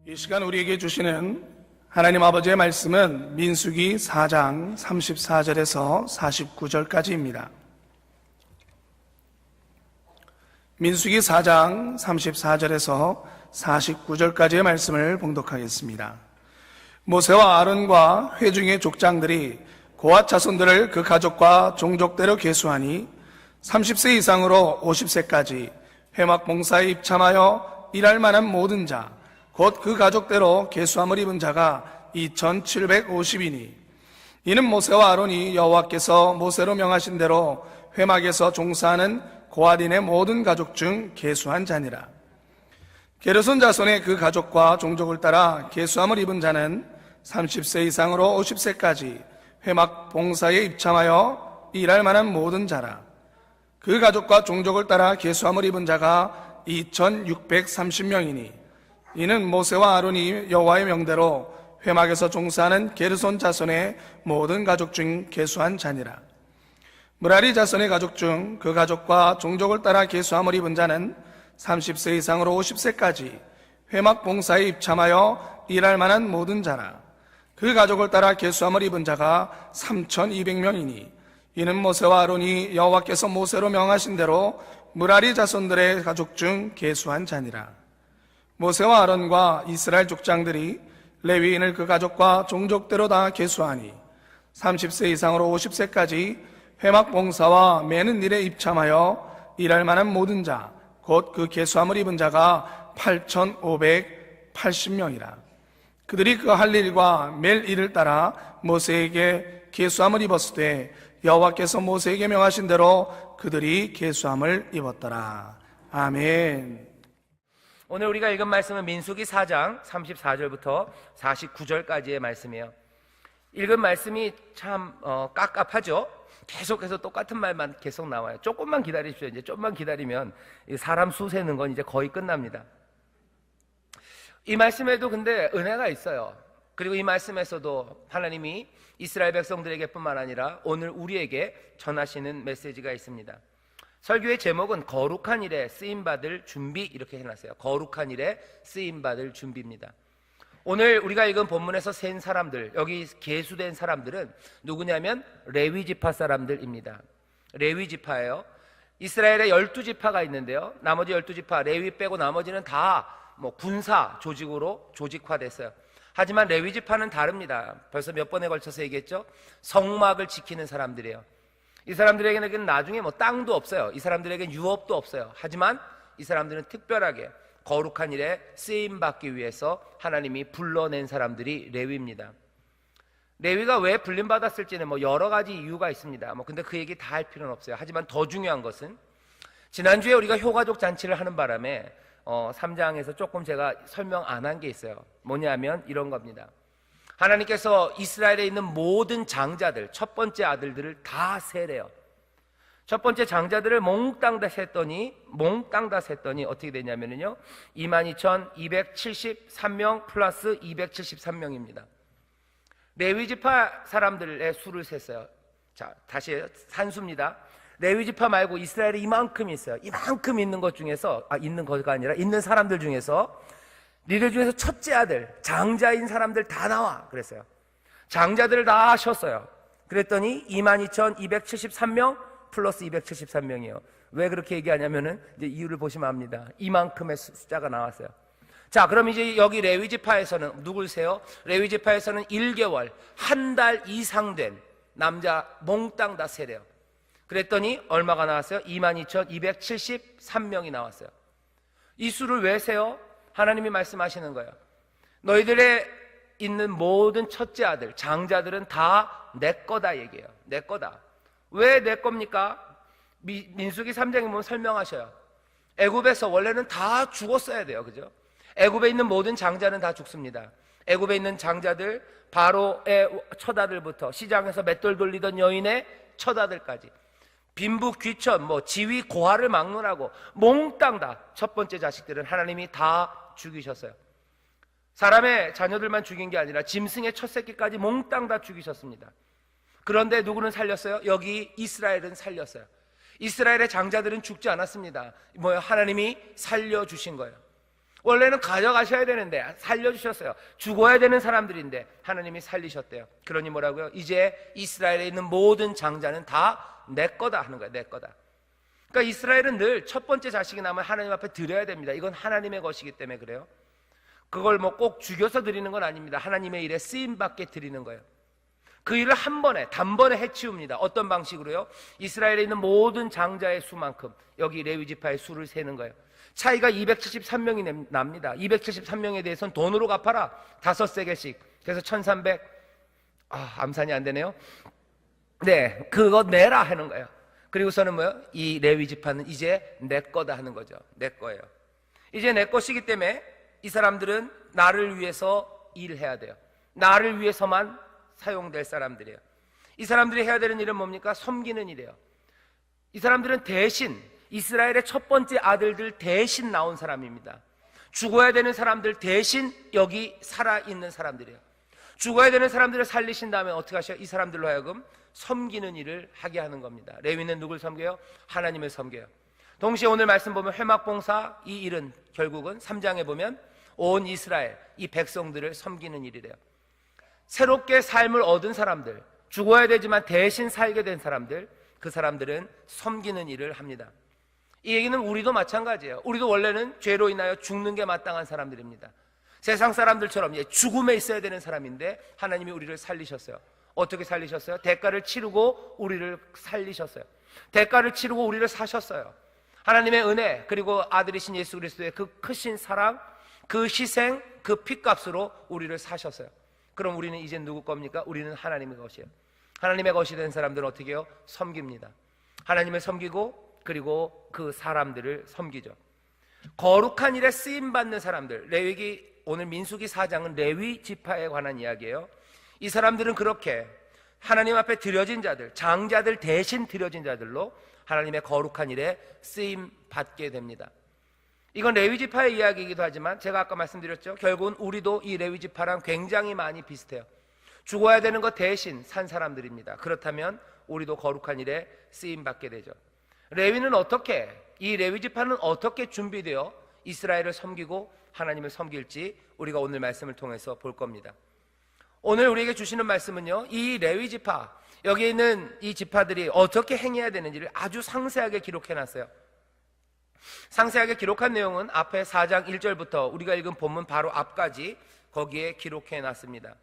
이 시간 우리에게 주시는 하나님 아버지의 말씀은 민수기 4장 34절에서 49절까지입니다. 민수기 4장 34절에서 49절까지의 말씀을 봉독하겠습니다. 모세와 아론과 회중의 족장들이 고앗 자손들을 그 가족과 종족대로 계수하니 30세 이상으로 50세까지 회막 봉사에 입참하여 일할 만한 모든 자 곧 그 가족대로 계수함을 입은 자가 2750이니 이는 모세와 아론이 여호와께서 모세로 명하신 대로 회막에서 종사하는 고앗인의 모든 가족 중 계수한 자니라. 게르손 자손의 그 가족과 종족을 따라 계수함을 입은 자는 30세 이상으로 50세까지 회막 봉사에 입참하여 일할 만한 모든 자라. 그 가족과 종족을 따라 계수함을 입은 자가 2630명이니 이는 모세와 아론이 여호와의 명대로 회막에서 종사하는 게르손 자손의 모든 가족 중 계수한 자니라. 므라리 자손의 가족 중 그 가족과 종족을 따라 계수함을 입은 자는 30세 이상으로 50세까지 회막 봉사에 입참하여 일할 만한 모든 자라. 그 가족을 따라 계수함을 입은 자가 3200명이니 이는 모세와 아론이 여호와께서 모세로 명하신 대로 므라리 자손들의 가족 중 계수한 자니라. 모세와 아론과 이스라엘 족장들이 레위인을 그 가족과 종족대로 다 계수하니 30세 이상으로 50세까지 회막 봉사와 매는 일에 입참하여 일할 만한 모든 자 곧 그 계수함을 입은 자가 8580명이라. 그들이 그 할 일과 맬 일을 따라 모세에게 계수함을 입었을 때 여호와께서 모세에게 명하신 대로 그들이 계수함을 입었더라. 아멘. 오늘 우리가 읽은 말씀은 민수기 4장 34절부터 49절까지의 말씀이에요. 읽은 말씀이 참 깝깝하죠. 계속해서 똑같은 말만 계속 나와요. 조금만 기다리십시오. 이제 좀만 기다리면 사람 수 세는 건 이제 거의 끝납니다. 이 말씀에도 근데 은혜가 있어요. 그리고 이 말씀에서도 하나님이 이스라엘 백성들에게 뿐만 아니라 오늘 우리에게 전하시는 메시지가 있습니다. 설교의 제목은 거룩한 일에 쓰임받을 준비, 이렇게 해놨어요. 거룩한 일에 쓰임받을 준비입니다. 오늘 우리가 읽은 본문에서 센 사람들, 여기 계수된 사람들은 누구냐면 레위지파 사람들입니다. 레위지파예요. 이스라엘에 12지파가 있는데요, 나머지 12지파 레위 빼고 나머지는 다 군사 조직으로 조직화됐어요. 하지만 레위지파는 다릅니다. 벌써 몇 번에 걸쳐서 얘기했죠. 성막을 지키는 사람들이에요. 이 사람들에게는 나중에 땅도 없어요. 이 사람들에게는 유업도 없어요. 하지만 이 사람들은 특별하게 거룩한 일에 쓰임받기 위해서 하나님이 불러낸 사람들이 레위입니다. 레위가 왜 불림받았을지는 여러 가지 이유가 있습니다. 근데 그 얘기 다 할 필요는 없어요. 하지만 더 중요한 것은 지난주에 우리가 효가족 잔치를 하는 바람에 3장에서 조금 제가 설명 안 한 게 있어요. 뭐냐면 이런 겁니다. 하나님께서 이스라엘에 있는 모든 장자들, 첫 번째 아들들을 다 세래요. 첫 번째 장자들을 몽땅 다 셌더니 어떻게 되냐면요, 22,273명 플러스 273명입니다. 레위지파 사람들의 수를 셌어요. 자, 다시 산수입니다. 레위지파 말고 이스라엘에 이만큼 있어요. 이만큼 있는 것 중에서, 있는 거가 아니라 있는 사람들 중에서 니들 중에서 첫째 아들, 장자인 사람들 다 나와 그랬어요. 장자들을 다 하셨어요. 그랬더니 22,273명 플러스 273명이에요. 왜 그렇게 얘기하냐면은 이제 이유를 보시면 압니다. 이만큼의 숫자가 나왔어요. 자, 그럼 이제 여기 레위지파에서는 누굴 세요? 레위지파에서는 1개월, 한 달 이상 된 남자 몽땅 다 세래요. 그랬더니 얼마가 나왔어요? 22,273명이 나왔어요. 이 수를 왜 세요? 하나님이 말씀하시는 거예요. 너희들의 있는 모든 첫째 아들, 장자들은 다 내 거다 얘기해요. 내 거다. 왜 내 겁니까? 민수기 3장에 보면 설명하셔요. 애굽에서 원래는 다 죽었어야 돼요. 그죠? 애굽에 있는 모든 장자는 다 죽습니다. 애굽에 있는 장자들, 바로의 첫 아들부터 시장에서 맷돌 돌리던 여인의 첫 아들까지, 빈부 귀천, 지위 고하를 막론하고 몽땅 다 첫 번째 자식들은 하나님이 다 죽이셨어요. 사람의 자녀들만 죽인 게 아니라 짐승의 첫 새끼까지 몽땅 다 죽이셨습니다. 그런데 누구는 살렸어요? 여기 이스라엘은 살렸어요. 이스라엘의 장자들은 죽지 않았습니다. 하나님이 살려주신 거예요. 원래는 가져가셔야 되는데 살려주셨어요. 죽어야 되는 사람들인데 하나님이 살리셨대요. 그러니 뭐라고요? 이제 이스라엘에 있는 모든 장자는 다 내 거다 하는 거예요. 내 거다. 그러니까 이스라엘은 늘 첫 번째 자식이 나면 하나님 앞에 드려야 됩니다. 이건 하나님의 것이기 때문에 그래요. 그걸 뭐 꼭 죽여서 드리는 건 아닙니다. 하나님의 일에 쓰임받게 드리는 거예요. 그 일을 한 번에 단번에 해치웁니다. 어떤 방식으로요? 이스라엘에 있는 모든 장자의 수만큼 여기 레위 지파의 수를 세는 거예요. 차이가 273명이 납니다. 273명에 대해서는 돈으로 갚아라. 5세겔씩. 그래서 1300. 암산이 안 되네요. 네, 그거 내라 하는 거예요. 그리고서는 뭐요? 이 레위 지파는 이제 내 거다 하는 거죠. 내 거예요. 이제 내 것이기 때문에 이 사람들은 나를 위해서 일해야 돼요. 나를 위해서만 사용될 사람들이에요. 이 사람들이 해야 되는 일은 뭡니까? 섬기는 일이에요. 이 사람들은 대신 이스라엘의 첫 번째 아들들 대신 나온 사람입니다. 죽어야 되는 사람들 대신 여기 살아있는 사람들이에요. 죽어야 되는 사람들을 살리신 다음에 어떻게 하셔요? 이 사람들로 하여금 섬기는 일을 하게 하는 겁니다. 레위는 누굴 섬겨요? 하나님을 섬겨요. 동시에 오늘 말씀 보면 회막봉사, 이 일은 결국은 3장에 보면 온 이스라엘, 이 백성들을 섬기는 일이래요. 새롭게 삶을 얻은 사람들, 죽어야 되지만 대신 살게 된 사람들, 그 사람들은 섬기는 일을 합니다. 이 얘기는 우리도 마찬가지예요. 우리도 원래는 죄로 인하여 죽는 게 마땅한 사람들입니다. 세상 사람들처럼 죽음에 있어야 되는 사람인데 하나님이 우리를 살리셨어요. 어떻게 살리셨어요? 대가를 치르고 우리를 살리셨어요. 대가를 치르고 우리를 사셨어요. 하나님의 은혜, 그리고 아들이신 예수 그리스도의 그 크신 사랑, 그 희생, 그 핏값으로 우리를 사셨어요. 그럼 우리는 이제 누구 겁니까? 우리는 하나님의 것이에요. 하나님의 것이 된 사람들은 어떻게 해요? 섬깁니다. 하나님을 섬기고 그리고 그 사람들을 섬기죠. 거룩한 일에 쓰임받는 사람들, 레위기, 오늘 민수기 4장은 레위 지파에 관한 이야기예요. 이 사람들은 그렇게 하나님 앞에 드려진 자들, 장자들 대신 드려진 자들로 하나님의 거룩한 일에 쓰임받게 됩니다. 이건 레위 지파의 이야기이기도 하지만 제가 아까 말씀드렸죠. 결국은 우리도 이 레위 지파랑 굉장히 많이 비슷해요. 죽어야 되는 것 대신 산 사람들입니다. 그렇다면 우리도 거룩한 일에 쓰임받게 되죠. 레위는 어떻게, 이 레위 지파는 어떻게 준비되어 이스라엘을 섬기고 하나님을 섬길지 우리가 오늘 말씀을 통해서 볼 겁니다. 오늘 우리에게 주시는 말씀은요, 이 레위 지파, 여기 있는 이 지파들이 어떻게 행해야 되는지를 아주 상세하게 기록해놨어요. 상세하게 기록한 내용은 앞에 4장 1절부터 우리가 읽은 본문 바로 앞까지 거기에 기록해놨습니다.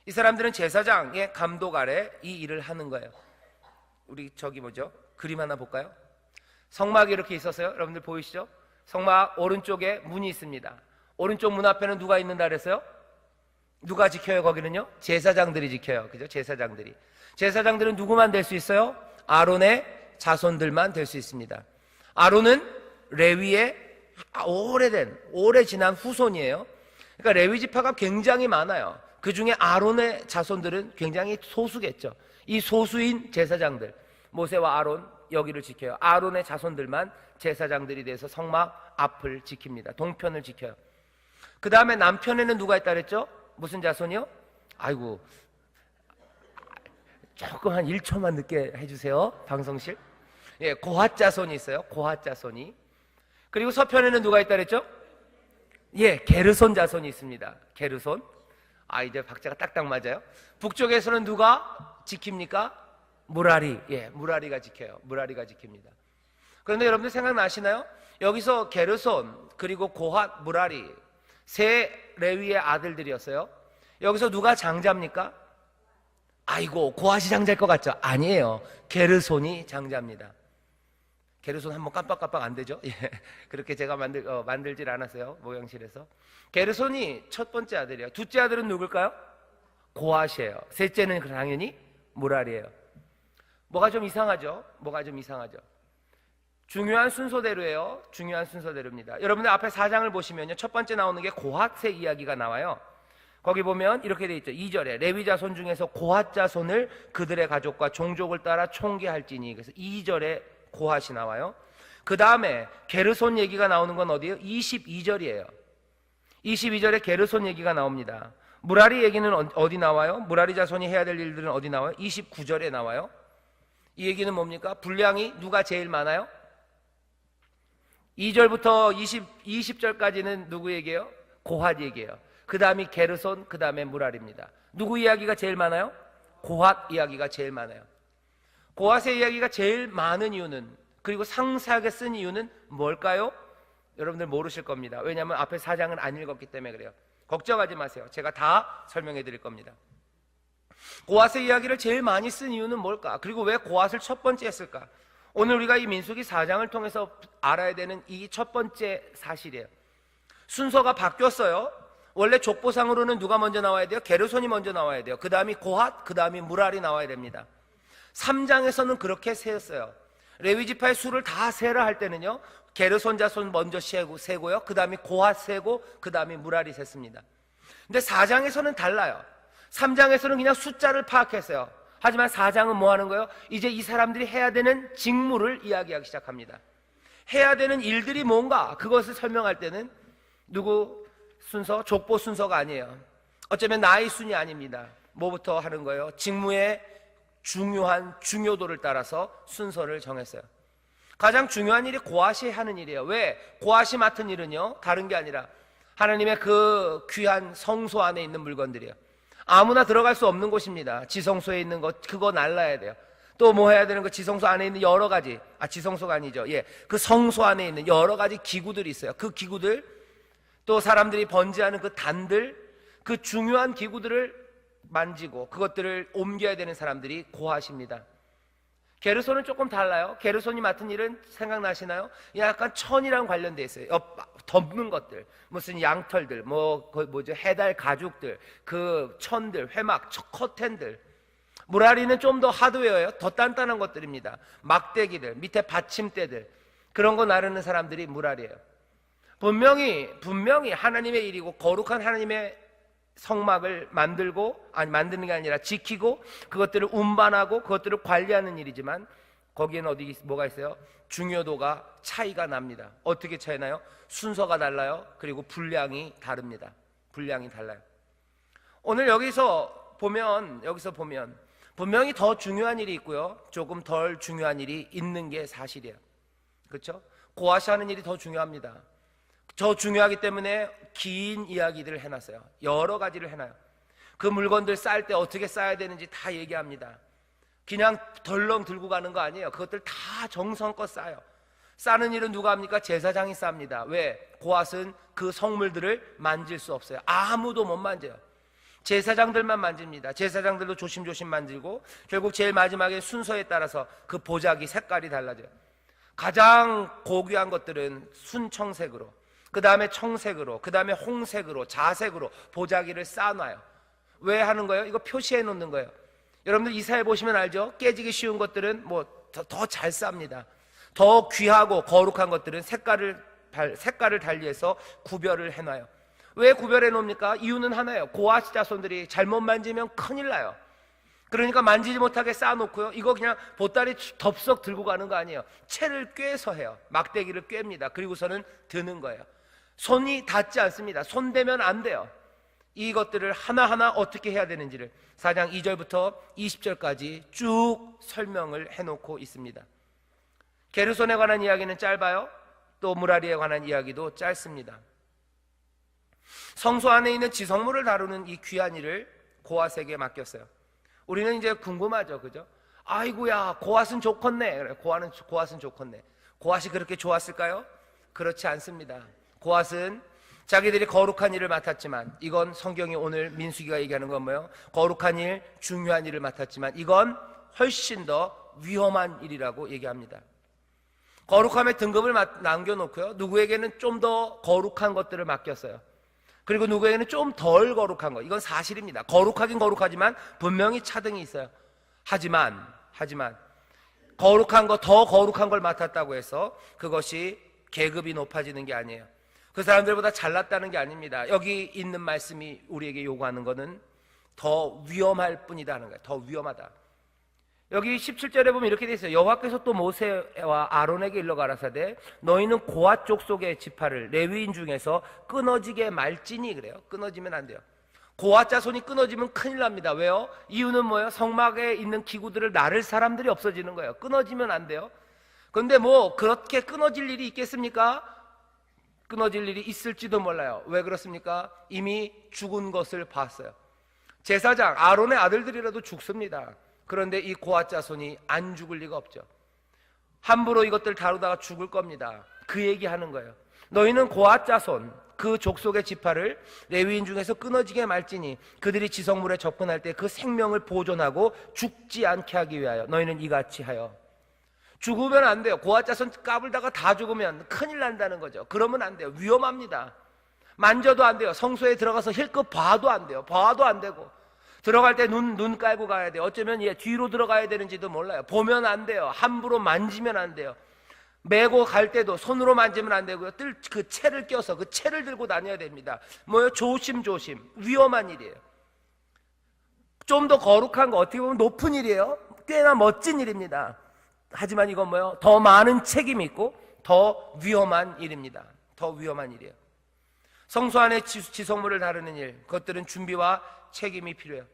이 사람들은 제사장의 감독 아래 이 일을 하는 거예요. 우리 저기 뭐죠? 그림 하나 볼까요? 성막이 이렇게 있었어요. 여러분들 보이시죠? 성막 오른쪽에 문이 있습니다. 오른쪽 문 앞에는 누가 있는다 그랬어요? 누가 지켜요? 거기는요? 제사장들이 지켜요. 그죠? 제사장들이. 제사장들은 누구만 될 수 있어요? 아론의 자손들만 될 수 있습니다. 아론은 레위의 오래 지난 후손이에요. 그러니까 레위 지파가 굉장히 많아요. 그 중에 아론의 자손들은 굉장히 소수겠죠. 이 소수인 제사장들, 모세와 아론 여기를 지켜요. 아론의 자손들만 제사장들이 돼서 성막 앞을 지킵니다. 동편을 지켜요. 그 다음에 남편에는 누가 있다 그랬죠? 무슨 자손이요? 아이고, 조금 한 1초만 늦게 해주세요. 방송실. 예, 고핫 자손이 있어요. 고핫 자손이. 그리고 서편에는 누가 있다 그랬죠? 예, 게르손 자손이 있습니다. 게르손. 이제 박자가 딱딱 맞아요. 북쪽에서는 누가 지킵니까? 무라리. 예, 무라리가 지켜요. 무라리가 지킵니다. 그런데 여러분들 생각나시나요? 여기서 게르손 그리고 고핫, 무라리 세 레위의 아들들이었어요. 여기서 누가 장자입니까? 아이고, 고핫이 장자일 것 같죠? 아니에요. 게르손이 장자입니다. 게르손 한번 깜빡깜빡 안 되죠? 예, 그렇게 제가 만들질 않았어요. 모형실에서. 게르손이 첫 번째 아들이에요. 둘째 아들은 누굴까요? 고핫이에요. 셋째는 당연히 무라리예요. 뭐가 좀 이상하죠? 뭐가 좀 이상하죠? 중요한 순서대로예요. 중요한 순서대로입니다. 여러분들 앞에 4장을 보시면요, 첫 번째 나오는 게 고핫의 이야기가 나와요. 거기 보면 이렇게 돼 있죠. 2절에 레위 자손 중에서 고핫 자손을 그들의 가족과 종족을 따라 총계할지니. 그래서 2절에 고핫이 나와요. 그 다음에 게르손 얘기가 나오는 건 어디예요? 22절이에요. 22절에 게르손 얘기가 나옵니다. 무라리 얘기는 어디 나와요? 무라리 자손이 해야 될 일들은 어디 나와요? 29절에 나와요. 이 얘기는 뭡니까? 분량이 누가 제일 많아요? 2절부터 20절까지는 누구 얘기예요? 고핫 얘기예요. 그 다음이 게르손, 그 다음에 무랄입니다. 누구 이야기가 제일 많아요? 고핫 이야기가 제일 많아요. 고핫의 이야기가 제일 많은 이유는, 그리고 상세하게 쓴 이유는 뭘까요? 여러분들 모르실 겁니다. 왜냐하면 앞에 4장은 안 읽었기 때문에 그래요. 걱정하지 마세요. 제가 다 설명해 드릴 겁니다. 고핫의 이야기를 제일 많이 쓴 이유는 뭘까? 그리고 왜 고핫을 첫 번째 했을까? 오늘 우리가 이 민수기 4장을 통해서 알아야 되는 이 첫 번째 사실이에요. 순서가 바뀌었어요. 원래 족보상으로는 누가 먼저 나와야 돼요? 게르손이 먼저 나와야 돼요. 그 다음이 고핫, 그 다음이 무랄이 나와야 됩니다. 3장에서는 그렇게 세었어요. 레위지파의 수를 다 세라 할 때는요, 게르손 자손 먼저 세고요, 그 다음이 고핫 세고, 그 다음이 무랄이 셌습니다. 근데 4장에서는 달라요. 3장에서는 그냥 숫자를 파악했어요. 하지만 4장은 뭐 하는 거예요? 이제 이 사람들이 해야 되는 직무를 이야기하기 시작합니다. 해야 되는 일들이 뭔가, 그것을 설명할 때는 누구 순서? 족보 순서가 아니에요. 어쩌면 나이 순이 아닙니다. 뭐부터 하는 거예요? 직무의 중요한 중요도를 따라서 순서를 정했어요. 가장 중요한 일이 고핫이 하는 일이에요. 왜? 고핫이 맡은 일은요, 다른 게 아니라 하나님의 그 귀한 성소 안에 있는 물건들이에요. 아무나 들어갈 수 없는 곳입니다. 지성소에 있는 것, 그거 날라야 돼요. 또 뭐 해야 되는 거? 지성소 안에 있는 여러 가지, 지성소가 아니죠. 그 성소 안에 있는 여러 가지 기구들이 있어요. 그 기구들, 또 사람들이 번제하는 그 단들, 그 중요한 기구들을 만지고 그것들을 옮겨야 되는 사람들이 고핫입니다. 게르손은 조금 달라요. 게르손이 맡은 일은 생각나시나요? 약간 천이랑 관련돼 있어요. 덮는 것들, 무슨 양털들, 해달 가죽들, 그 천들, 회막, 커튼들. 무라리는 좀 더 하드웨어예요. 더 단단한 것들입니다. 막대기들, 밑에 받침대들, 그런 거 나르는 사람들이 무라리예요. 분명히 하나님의 일이고, 거룩한 하나님의 성막을 만드는 게 아니라 지키고, 그것들을 운반하고 그것들을 관리하는 일이지만, 거기에는 뭐가 있어요? 중요도가 차이가 납니다. 어떻게 차이 나요? 순서가 달라요. 그리고 분량이 다릅니다. 분량이 달라요. 오늘 여기서 보면 분명히 더 중요한 일이 있고요, 조금 덜 중요한 일이 있는 게 사실이에요. 그렇죠? 고핫이 하는 일이 더 중요합니다. 더 중요하기 때문에 긴 이야기들을 해놨어요. 여러 가지를 해놔요. 그 물건들 쌀 때 어떻게 싸야 되는지 다 얘기합니다. 그냥 덜렁 들고 가는 거 아니에요. 그것들 다 정성껏 싸요. 싸는 일은 누가 합니까? 제사장이 쌉니다. 왜? 고핫은 그 성물들을 만질 수 없어요. 아무도 못 만져요. 제사장들만 만집니다. 제사장들도 조심조심 만들고, 결국 제일 마지막에 순서에 따라서 그 보자기 색깔이 달라져요. 가장 고귀한 것들은 순청색으로, 그 다음에 청색으로, 그 다음에 홍색으로, 자색으로 보자기를 쌓아놔요. 왜 하는 거예요? 이거 표시해 놓는 거예요. 여러분들 이사해 보시면 알죠? 깨지기 쉬운 것들은 더 잘 쌉니다. 더 귀하고 거룩한 것들은 색깔을 달리해서 구별을 해놔요. 왜 구별해 놓습니까? 이유는 하나예요. 고핫 자손들이 잘못 만지면 큰일 나요. 그러니까 만지지 못하게 쌓아놓고요, 이거 그냥 보따리 덥석 들고 가는 거 아니에요. 채를 꿰서 해요. 막대기를 꿰입니다. 그리고서는 드는 거예요. 손이 닿지 않습니다. 손 대면 안 돼요. 이것들을 하나하나 어떻게 해야 되는지를 4장 2절부터 20절까지 쭉 설명을 해놓고 있습니다. 게르손에 관한 이야기는 짧아요. 또 무라리에 관한 이야기도 짧습니다. 성소 안에 있는 지성물을 다루는 이 귀한 일을 고핫에게 맡겼어요. 우리는 이제 궁금하죠, 그죠? 아이고야, 고핫은 좋겠네. 그래, 고핫은 좋겠네. 고핫이 그렇게 좋았을까요? 그렇지 않습니다. 고핫은 자기들이 거룩한 일을 맡았지만, 이건 성경이 오늘 민수기가 얘기하는 건 뭐예요? 거룩한 일, 중요한 일을 맡았지만 이건 훨씬 더 위험한 일이라고 얘기합니다. 거룩함의 등급을 남겨놓고요, 누구에게는 좀 더 거룩한 것들을 맡겼어요. 그리고 누구에게는 좀 덜 거룩한 거, 이건 사실입니다. 거룩하긴 거룩하지만 분명히 차등이 있어요. 하지만 거룩한 거, 더 거룩한 걸 맡았다고 해서 그것이 계급이 높아지는 게 아니에요. 그 사람들보다 잘났다는 게 아닙니다. 여기 있는 말씀이 우리에게 요구하는 것은 더 위험할 뿐이다 하는 거예요. 더 위험하다. 여기 17절에 보면 이렇게 돼 있어요. 여호와께서 또 모세와 아론에게 일러 가라사대 너희는 고핫 족속의 지파를 레위인 중에서 끊어지게 말지니, 그래요. 끊어지면 안 돼요. 고핫 자손이 끊어지면 큰일 납니다. 왜요? 이유는 뭐예요? 성막에 있는 기구들을 나를 사람들이 없어지는 거예요. 끊어지면 안 돼요. 근데 뭐 그렇게 끊어질 일이 있겠습니까? 끊어질 일이 있을지도 몰라요. 왜 그렇습니까? 이미 죽은 것을 봤어요. 제사장 아론의 아들들이라도 죽습니다. 그런데 이 고앗 자손이 안 죽을 리가 없죠. 함부로 이것들 다루다가 죽을 겁니다. 그 얘기하는 거예요. 너희는 고앗 자손 그 족속의 지파를 레위인 중에서 끊어지게 말지니 그들이 지성물에 접근할 때 그 생명을 보존하고 죽지 않게 하기 위하여 너희는 이같이 하여. 죽으면 안 돼요. 고앗 자손 까불다가 다 죽으면 큰일 난다는 거죠. 그러면 안 돼요. 위험합니다. 만져도 안 돼요. 성소에 들어가서 힐끗 봐도 안 돼요. 봐도 안 되고 들어갈 때 눈 깔고 가야 돼요. 어쩌면 뒤로 들어가야 되는지도 몰라요. 보면 안 돼요. 함부로 만지면 안 돼요. 메고 갈 때도 손으로 만지면 안 되고요. 그 채를 껴서 그 채를 들고 다녀야 됩니다. 뭐요? 조심조심. 위험한 일이에요. 좀 더 거룩한 거 어떻게 보면 높은 일이에요. 꽤나 멋진 일입니다. 하지만 이건 뭐요? 더 많은 책임이 있고 더 위험한 일입니다. 더 위험한 일이에요. 성소 안에 지성물을 다루는 일, 그것들은 준비와 책임이 필요해요.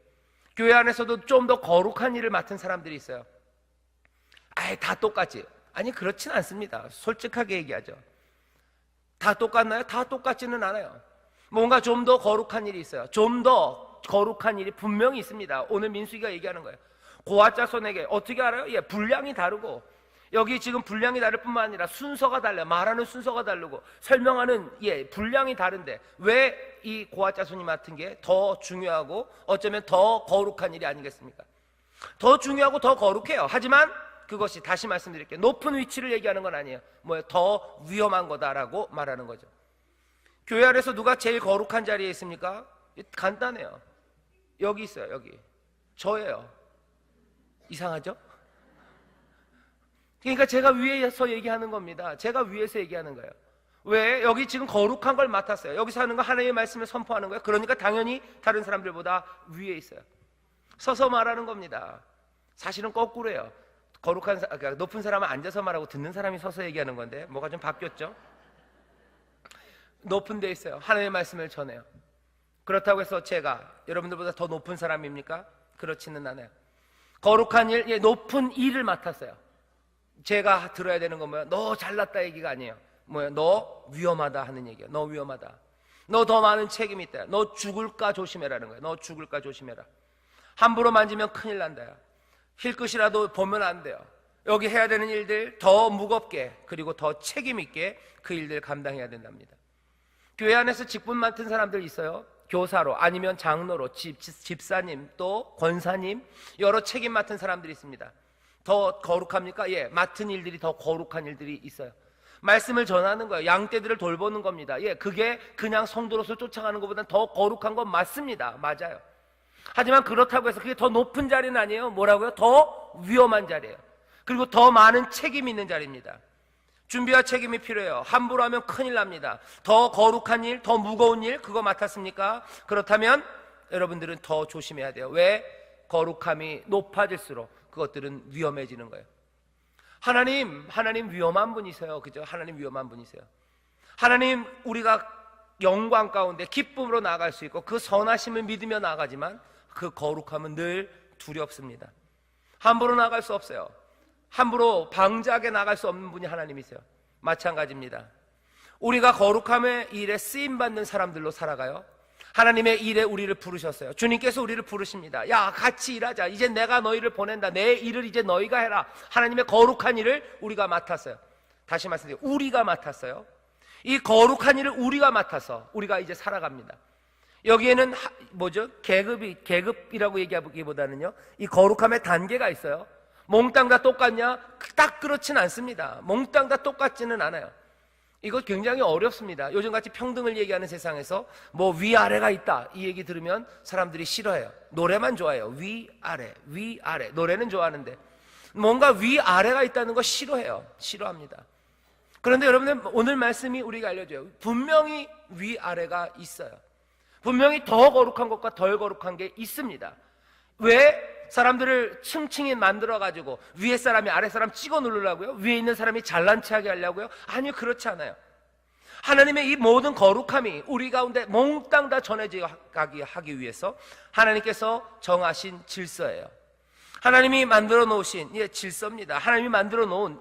교회 안에서도 좀 더 거룩한 일을 맡은 사람들이 있어요. 아예 다 똑같지? 아니 그렇진 않습니다. 솔직하게 얘기하죠. 다 똑같나요? 다 똑같지는 않아요. 뭔가 좀 더 거룩한 일이 있어요. 좀 더 거룩한 일이 분명히 있습니다. 오늘 민수기가 얘기하는 거예요. 고앗 자손에게 어떻게 알아요? 분량이 다르고 여기 지금 분량이 다를 뿐만 아니라 순서가 달라요. 말하는 순서가 다르고 설명하는 분량이 다른데 왜 이 고앗 자손이 맡은 게 더 중요하고 어쩌면 더 거룩한 일이 아니겠습니까? 더 중요하고 더 거룩해요. 하지만 그것이 다시 말씀드릴게요. 높은 위치를 얘기하는 건 아니에요. 더 위험한 거다라고 말하는 거죠. 교회 안에서 누가 제일 거룩한 자리에 있습니까? 간단해요. 여기 있어요. 여기 저예요. 이상하죠? 그러니까 제가 위에서 얘기하는 겁니다. 제가 위에서 얘기하는 거예요. 왜? 여기 지금 거룩한 걸 맡았어요. 여기서 하는 거 하나님의 말씀을 선포하는 거예요. 그러니까 당연히 다른 사람들보다 위에 있어요. 서서 말하는 겁니다. 사실은 거꾸로예요. 그러니까 높은 사람은 앉아서 말하고 듣는 사람이 서서 얘기하는 건데 뭐가 좀 바뀌었죠? 높은 데 있어요. 하나님의 말씀을 전해요. 그렇다고 해서 제가 여러분들보다 더 높은 사람입니까? 그렇지는 않아요. 거룩한 일, 높은 일을 맡았어요. 제가 들어야 되는 건 뭐야? 너 잘났다 얘기가 아니에요. 뭐야? 너 위험하다 하는 얘기야. 너 위험하다. 너 더 많은 책임이 있다. 너 죽을까 조심해라는 거야. 너 죽을까 조심해라. 함부로 만지면 큰일 난다. 힐끗이라도 보면 안 돼요. 여기 해야 되는 일들 더 무겁게 그리고 더 책임 있게 그 일들 감당해야 된답니다. 교회 안에서 직분 맡은 사람들 있어요. 교사로 아니면 장로로 집사님 또 권사님 여러 책임 맡은 사람들이 있습니다. 더 거룩합니까? 맡은 일들이 더 거룩한 일들이 있어요. 말씀을 전하는 거예요. 양떼들을 돌보는 겁니다. 그게 그냥 성도로서 쫓아가는 것보다 더 거룩한 건 맞습니다. 맞아요. 하지만 그렇다고 해서 그게 더 높은 자리는 아니에요. 뭐라고요? 더 위험한 자리예요. 그리고 더 많은 책임이 있는 자리입니다. 준비와 책임이 필요해요. 함부로 하면 큰일 납니다. 더 거룩한 일, 더 무거운 일 그거 맡았습니까? 그렇다면 여러분들은 더 조심해야 돼요. 왜? 거룩함이 높아질수록 그것들은 위험해지는 거예요. 하나님 위험한 분이세요. 그죠? 하나님 위험한 분이세요. 하나님 우리가 영광 가운데 기쁨으로 나아갈 수 있고 그 선하심을 믿으며 나아가지만 그 거룩함은 늘 두렵습니다. 함부로 나아갈 수 없어요. 함부로 방자하게 나갈 수 없는 분이 하나님이세요. 마찬가지입니다. 우리가 거룩함의 일에 쓰임받는 사람들로 살아가요. 하나님의 일에 우리를 부르셨어요. 주님께서 우리를 부르십니다. 야 같이 일하자. 이제 내가 너희를 보낸다. 내 일을 이제 너희가 해라. 하나님의 거룩한 일을 우리가 맡았어요. 다시 말씀드려요. 우리가 맡았어요. 이 거룩한 일을 우리가 맡아서 우리가 이제 살아갑니다. 여기에는 계급이라고 얘기하기보다는요 이 거룩함의 단계가 있어요. 몽땅 다 똑같냐? 딱 그렇진 않습니다. 몽땅 다 똑같지는 않아요. 이거 굉장히 어렵습니다. 요즘같이 평등을 얘기하는 세상에서 위아래가 있다 이 얘기 들으면 사람들이 싫어해요. 노래만 좋아해요. 위아래 노래는 좋아하는데 뭔가 위아래가 있다는 거 싫어합니다. 그런데 여러분들 오늘 말씀이 우리가 알려줘요. 분명히 위아래가 있어요. 분명히 더 거룩한 것과 덜 거룩한 게 있습니다. 왜? 사람들을 층층이 만들어가지고 위에 사람이 아래 사람 찍어 누르려고요? 위에 있는 사람이 잘난 체하게 하려고요? 아니요, 그렇지 않아요. 하나님의 이 모든 거룩함이 우리 가운데 몽땅 다 전해지게 하기 위해서 하나님께서 정하신 질서예요. 하나님이 만들어 놓으신 질서입니다. 하나님이 만들어 놓은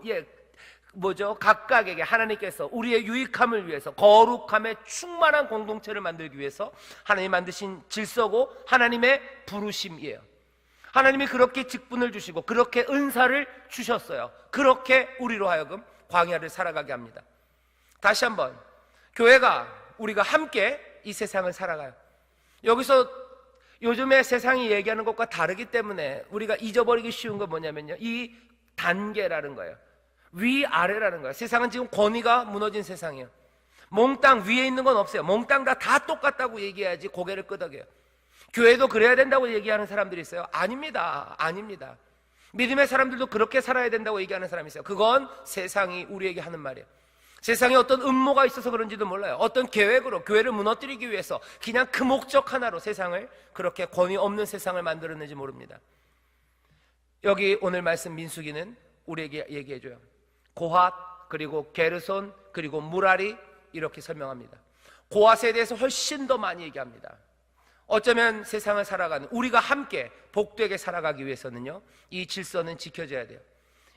각각에게 하나님께서 우리의 유익함을 위해서 거룩함에 충만한 공동체를 만들기 위해서 하나님이 만드신 질서고 하나님의 부르심이에요. 하나님이 그렇게 직분을 주시고 그렇게 은사를 주셨어요. 그렇게 우리로 하여금 광야를 살아가게 합니다. 다시 한번, 교회가 우리가 함께 이 세상을 살아가요. 여기서 요즘에 세상이 얘기하는 것과 다르기 때문에 우리가 잊어버리기 쉬운 건 뭐냐면요, 이 단계라는 거예요. 위아래라는 거예요. 세상은 지금 권위가 무너진 세상이에요. 몽땅 위에 있는 건 없어요. 몽땅 다 똑같다고 얘기해야지 고개를 끄덕여요. 교회도 그래야 된다고 얘기하는 사람들이 있어요. 아닙니다. 아닙니다. 믿음의 사람들도 그렇게 살아야 된다고 얘기하는 사람이 있어요. 그건 세상이 우리에게 하는 말이에요. 세상에 어떤 음모가 있어서 그런지도 몰라요. 어떤 계획으로 교회를 무너뜨리기 위해서 그냥 그 목적 하나로 세상을, 그렇게 권위 없는 세상을 만들었는지 모릅니다. 여기 오늘 말씀 민수기는 우리에게 얘기해줘요. 고핫, 그리고 게르손, 그리고 무라리, 이렇게 설명합니다. 고핫에 대해서 훨씬 더 많이 얘기합니다. 어쩌면 세상을 살아가는 우리가 함께 복되게 살아가기 위해서는요, 이 질서는 지켜져야 돼요.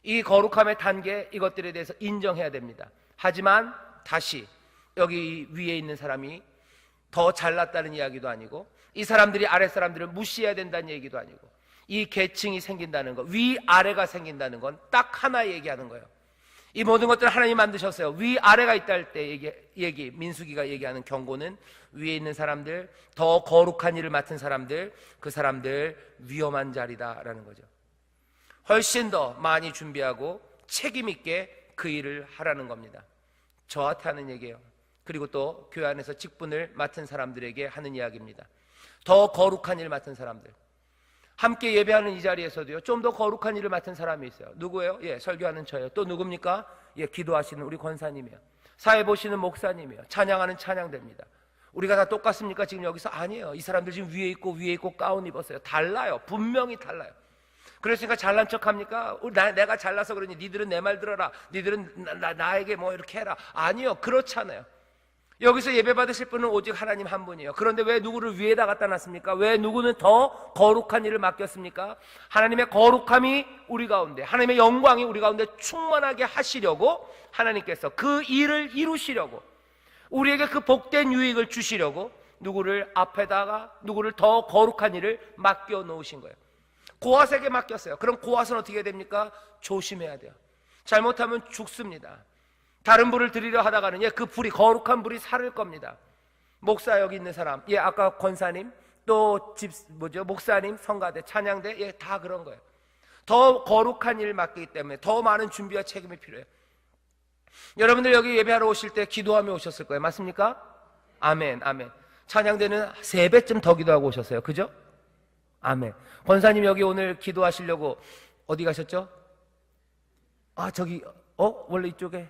이 거룩함의 단계, 이것들에 대해서 인정해야 됩니다. 하지만 다시 여기 위에 있는 사람이 더 잘났다는 이야기도 아니고, 이 사람들이 아래 사람들을 무시해야 된다는 얘기도 아니고, 이 계층이 생긴다는 것, 위아래가 생긴다는 건 딱 하나 얘기하는 거예요. 이 모든 것들을 하나님이 만드셨어요. 위아래가 있다 할 때 민수기가 얘기하는 경고는 위에 있는 사람들, 더 거룩한 일을 맡은 사람들, 그 사람들 위험한 자리다라는 거죠. 훨씬 더 많이 준비하고 책임 있게 그 일을 하라는 겁니다. 저한테 하는 얘기예요. 그리고 또 교회 안에서 직분을 맡은 사람들에게 하는 이야기입니다. 더 거룩한 일을 맡은 사람들, 함께 예배하는 이 자리에서도요, 좀 더 거룩한 일을 맡은 사람이 있어요. 누구예요? 설교하는 저예요. 또 누굽니까? 기도하시는 우리 권사님이에요. 사회 보시는 목사님이에요. 찬양하는 찬양대입니다. 우리가 다 똑같습니까? 지금 여기서? 아니에요. 이 사람들 지금 위에 있고 가운 입었어요. 달라요. 분명히 달라요. 그랬으니까 잘난 척 합니까? 내가 잘나서 그러니 니들은 내 말 들어라, 니들은 나에게 뭐 이렇게 해라. 아니요, 그렇잖아요. 여기서 예배 받으실 분은 오직 하나님 한 분이에요. 그런데 왜 누구를 위에다 갖다 놨습니까? 왜 누구는 더 거룩한 일을 맡겼습니까? 하나님의 거룩함이 우리 가운데, 하나님의 영광이 우리 가운데 충만하게 하시려고, 하나님께서 그 일을 이루시려고, 우리에게 그 복된 유익을 주시려고 누구를 앞에다가, 누구를 더 거룩한 일을 맡겨 놓으신 거예요. 고핫에게 맡겼어요. 그럼 고핫은 어떻게 됩니까? 조심해야 돼요. 잘못하면 죽습니다. 다른 불을 드리려 하다가는 그 불이, 거룩한 불이 사를 겁니다. 목사 여기 있는 사람, 아까 권사님, 또 목사님, 성가대, 찬양대, 다 그런 거예요. 더 거룩한 일을 맡기 때문에 더 많은 준비와 책임이 필요해요. 여러분들 여기 예배하러 오실 때 기도하며 오셨을 거예요. 맞습니까? 아멘, 아멘. 찬양대는 3배쯤 더 기도하고 오셨어요. 그죠? 아멘. 권사님 여기 오늘 기도하시려고 어디 가셨죠? 원래 이쪽에.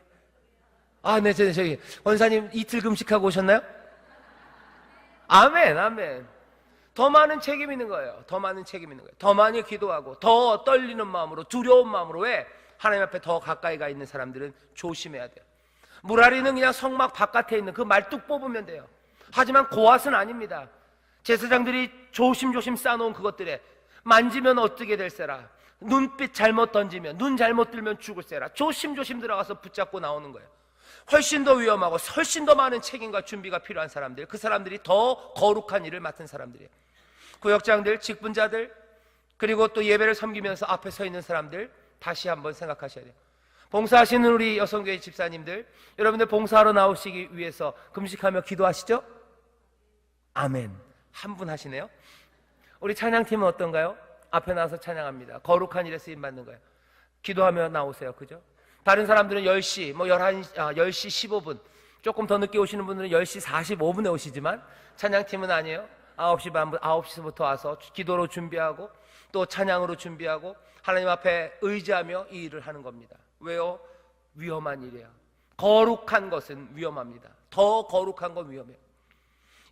네, 저기 권사님 이틀 금식하고 오셨나요? 아멘, 아멘. 더 많은 책임 있는 거예요. 더 많은 책임 있는 거예요. 더 많이 기도하고 더 떨리는 마음으로, 두려운 마음으로. 왜? 하나님 앞에 더 가까이 가 있는 사람들은 조심해야 돼요. 무라리는 그냥 성막 바깥에 있는 그 말뚝 뽑으면 돼요. 하지만 고핫은 아닙니다. 제사장들이 조심조심 쌓아놓은 그것들에 만지면 어떻게 될세라, 눈빛 잘못 던지면, 눈 잘못 들면 죽을세라, 조심조심 들어가서 붙잡고 나오는 거예요. 훨씬 더 위험하고 훨씬 더 많은 책임과 준비가 필요한 사람들, 그 사람들이 더 거룩한 일을 맡은 사람들이에요. 구역장들, 직분자들, 그리고 또 예배를 섬기면서 앞에 서 있는 사람들, 다시 한번 생각하셔야 돼요. 봉사하시는 우리 여성교회 집사님들, 여러분들 봉사하러 나오시기 위해서 금식하며 기도하시죠? 아멘. 한 분 하시네요. 우리 찬양팀은 어떤가요? 앞에 나와서 찬양합니다. 거룩한 일에 쓰임받는 거예요. 기도하며 나오세요. 그죠? 다른 사람들은 10시, 10시 15분, 조금 더 늦게 오시는 분들은 10시 45분에 오시지만 찬양팀은 아니에요. 9시 반부터 9시부터 와서 기도로 준비하고 또 찬양으로 준비하고 하나님 앞에 의지하며 이 일을 하는 겁니다. 왜요? 위험한 일이에요. 거룩한 것은 위험합니다. 더 거룩한 건 위험해요.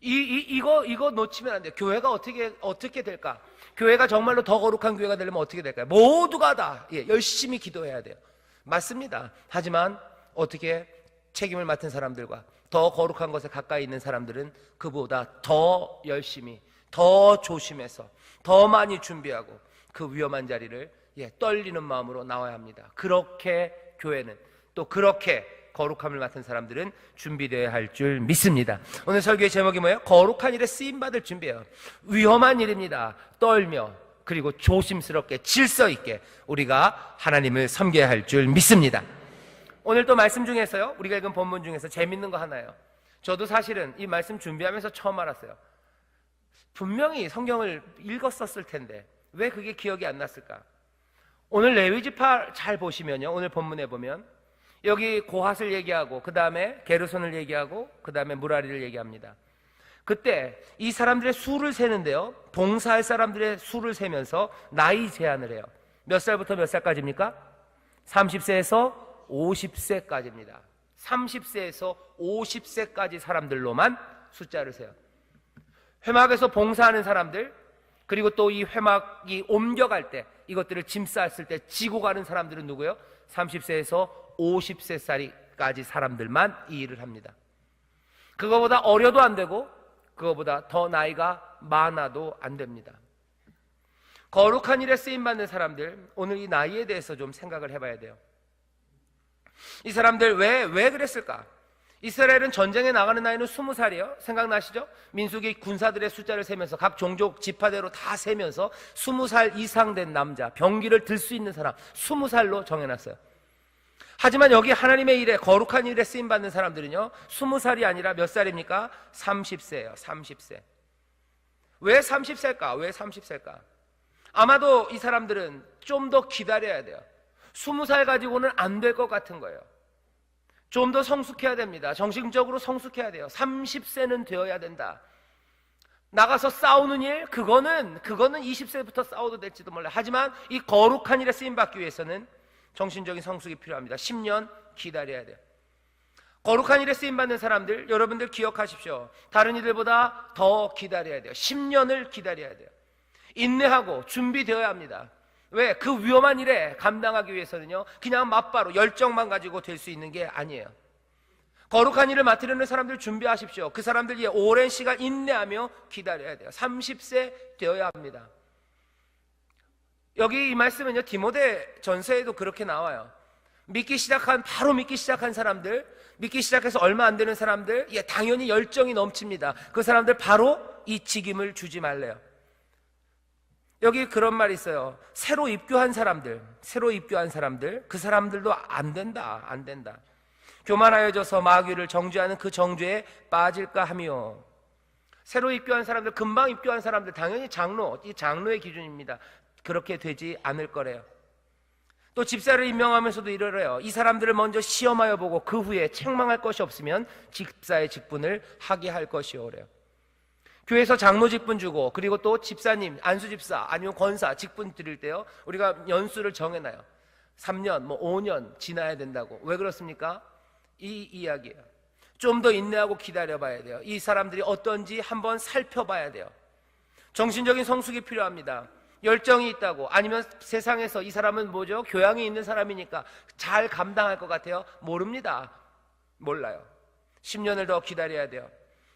이거 놓치면 안 돼요. 교회가 어떻게 될까? 교회가 정말로 더 거룩한 교회가 되려면 어떻게 될까요? 모두가 다 열심히 기도해야 돼요. 맞습니다. 하지만 어떻게 책임을 맡은 사람들과 더 거룩한 것에 가까이 있는 사람들은 그보다 더 열심히, 더 조심해서, 더 많이 준비하고 그 위험한 자리를 떨리는 마음으로 나와야 합니다. 그렇게 교회는 또 그렇게 거룩함을 맡은 사람들은 준비되어야 할 줄 믿습니다. 오늘 설교의 제목이 뭐예요? 거룩한 일에 쓰임받을 준비예요. 위험한 일입니다. 떨며 그리고 조심스럽게 질서 있게 우리가 하나님을 섬겨야 할 줄 믿습니다. 오늘 또 말씀 중에서요, 우리가 읽은 본문 중에서 재밌는 거 하나요. 저도 사실은 이 말씀 준비하면서 처음 알았어요. 분명히 성경을 읽었었을 텐데 왜 그게 기억이 안 났을까? 오늘 레위지파 잘 보시면요, 오늘 본문에 보면 여기 고핫을 얘기하고 그 다음에 게르손을 얘기하고 그 다음에 무라리를 얘기합니다. 그때 이 사람들의 수를 세는데요, 봉사할 사람들의 수를 세면서 나이 제한을 해요. 몇 살부터 몇 살까지입니까? 30세에서 50세까지입니다. 30세에서 50세까지 사람들로만 숫자를 세요. 회막에서 봉사하는 사람들, 그리고 또 이 회막이 옮겨갈 때 이것들을 짐 쌌을 때 지고 가는 사람들은 누구예요? 30세에서 50세까지 사람들만 이 일을 합니다. 그거보다 어려도 안 되고 그거보다 더 나이가 많아도 안 됩니다. 거룩한 일에 쓰임받는 사람들, 오늘 이 나이에 대해서 좀 생각을 해봐야 돼요. 이 사람들 왜 그랬을까? 이스라엘은 전쟁에 나가는 나이는 20살이에요. 생각나시죠? 민수기 군사들의 숫자를 세면서 각 종족 지파대로 다 세면서 20살 이상 된 남자, 병기를 들 수 있는 사람 20살로 정해놨어요. 하지만 여기 하나님의 일에, 거룩한 일에 쓰임받는 사람들은요, 20살이 아니라 몇 살입니까? 30세예요. 30세. 왜 30세일까? 왜 30세일까? 아마도 이 사람들은 좀 더 기다려야 돼요. 20살 가지고는 안 될 것 같은 거예요. 좀 더 성숙해야 됩니다. 정신적으로 성숙해야 돼요. 30세는 되어야 된다. 나가서 싸우는 일, 그거는 20세부터 싸워도 될지도 몰라요. 하지만 이 거룩한 일에 쓰임받기 위해서는 정신적인 성숙이 필요합니다. 10년 기다려야 돼요. 거룩한 일에 쓰임받는 사람들, 여러분들 기억하십시오. 다른 이들보다 더 기다려야 돼요. 10년을 기다려야 돼요. 인내하고 준비되어야 합니다. 왜? 그 위험한 일에 감당하기 위해서는요, 그냥 맞바로 열정만 가지고 될 수 있는 게 아니에요. 거룩한 일을 맡으려는 사람들 준비하십시오. 그 사람들이 오랜 시간 인내하며 기다려야 돼요. 30세 되어야 합니다. 여기 이 말씀은요, 디모데 전서에도 그렇게 나와요. 바로 믿기 시작한 사람들, 믿기 시작해서 얼마 안 되는 사람들, 당연히 열정이 넘칩니다. 그 사람들 바로 이 직임을 주지 말래요. 여기 그런 말이 있어요. 새로 입교한 사람들, 그 사람들도 안 된다. 교만하여져서 마귀를 정죄하는 그 정죄에 빠질까 하며. 새로 입교한 사람들, 금방 입교한 사람들, 당연히 이 장로의 기준입니다. 그렇게 되지 않을 거래요. 또 집사를 임명하면서도 이러래요. 이 사람들을 먼저 시험하여 보고 그 후에 책망할 것이 없으면 집사의 직분을 하게 할 것이오래요. 교회에서 장로 직분 주고, 그리고 또 집사님, 안수집사 아니면 권사 직분 드릴 때요, 우리가 연수를 정해놔요. 3년, 5년 지나야 된다고. 왜 그렇습니까? 이 이야기예요. 좀 더 인내하고 기다려봐야 돼요. 이 사람들이 어떤지 한번 살펴봐야 돼요. 정신적인 성숙이 필요합니다. 열정이 있다고, 아니면 세상에서 이 사람은 뭐죠? 교양이 있는 사람이니까 잘 감당할 것 같아요? 모릅니다. 몰라요. 10년을 더 기다려야 돼요.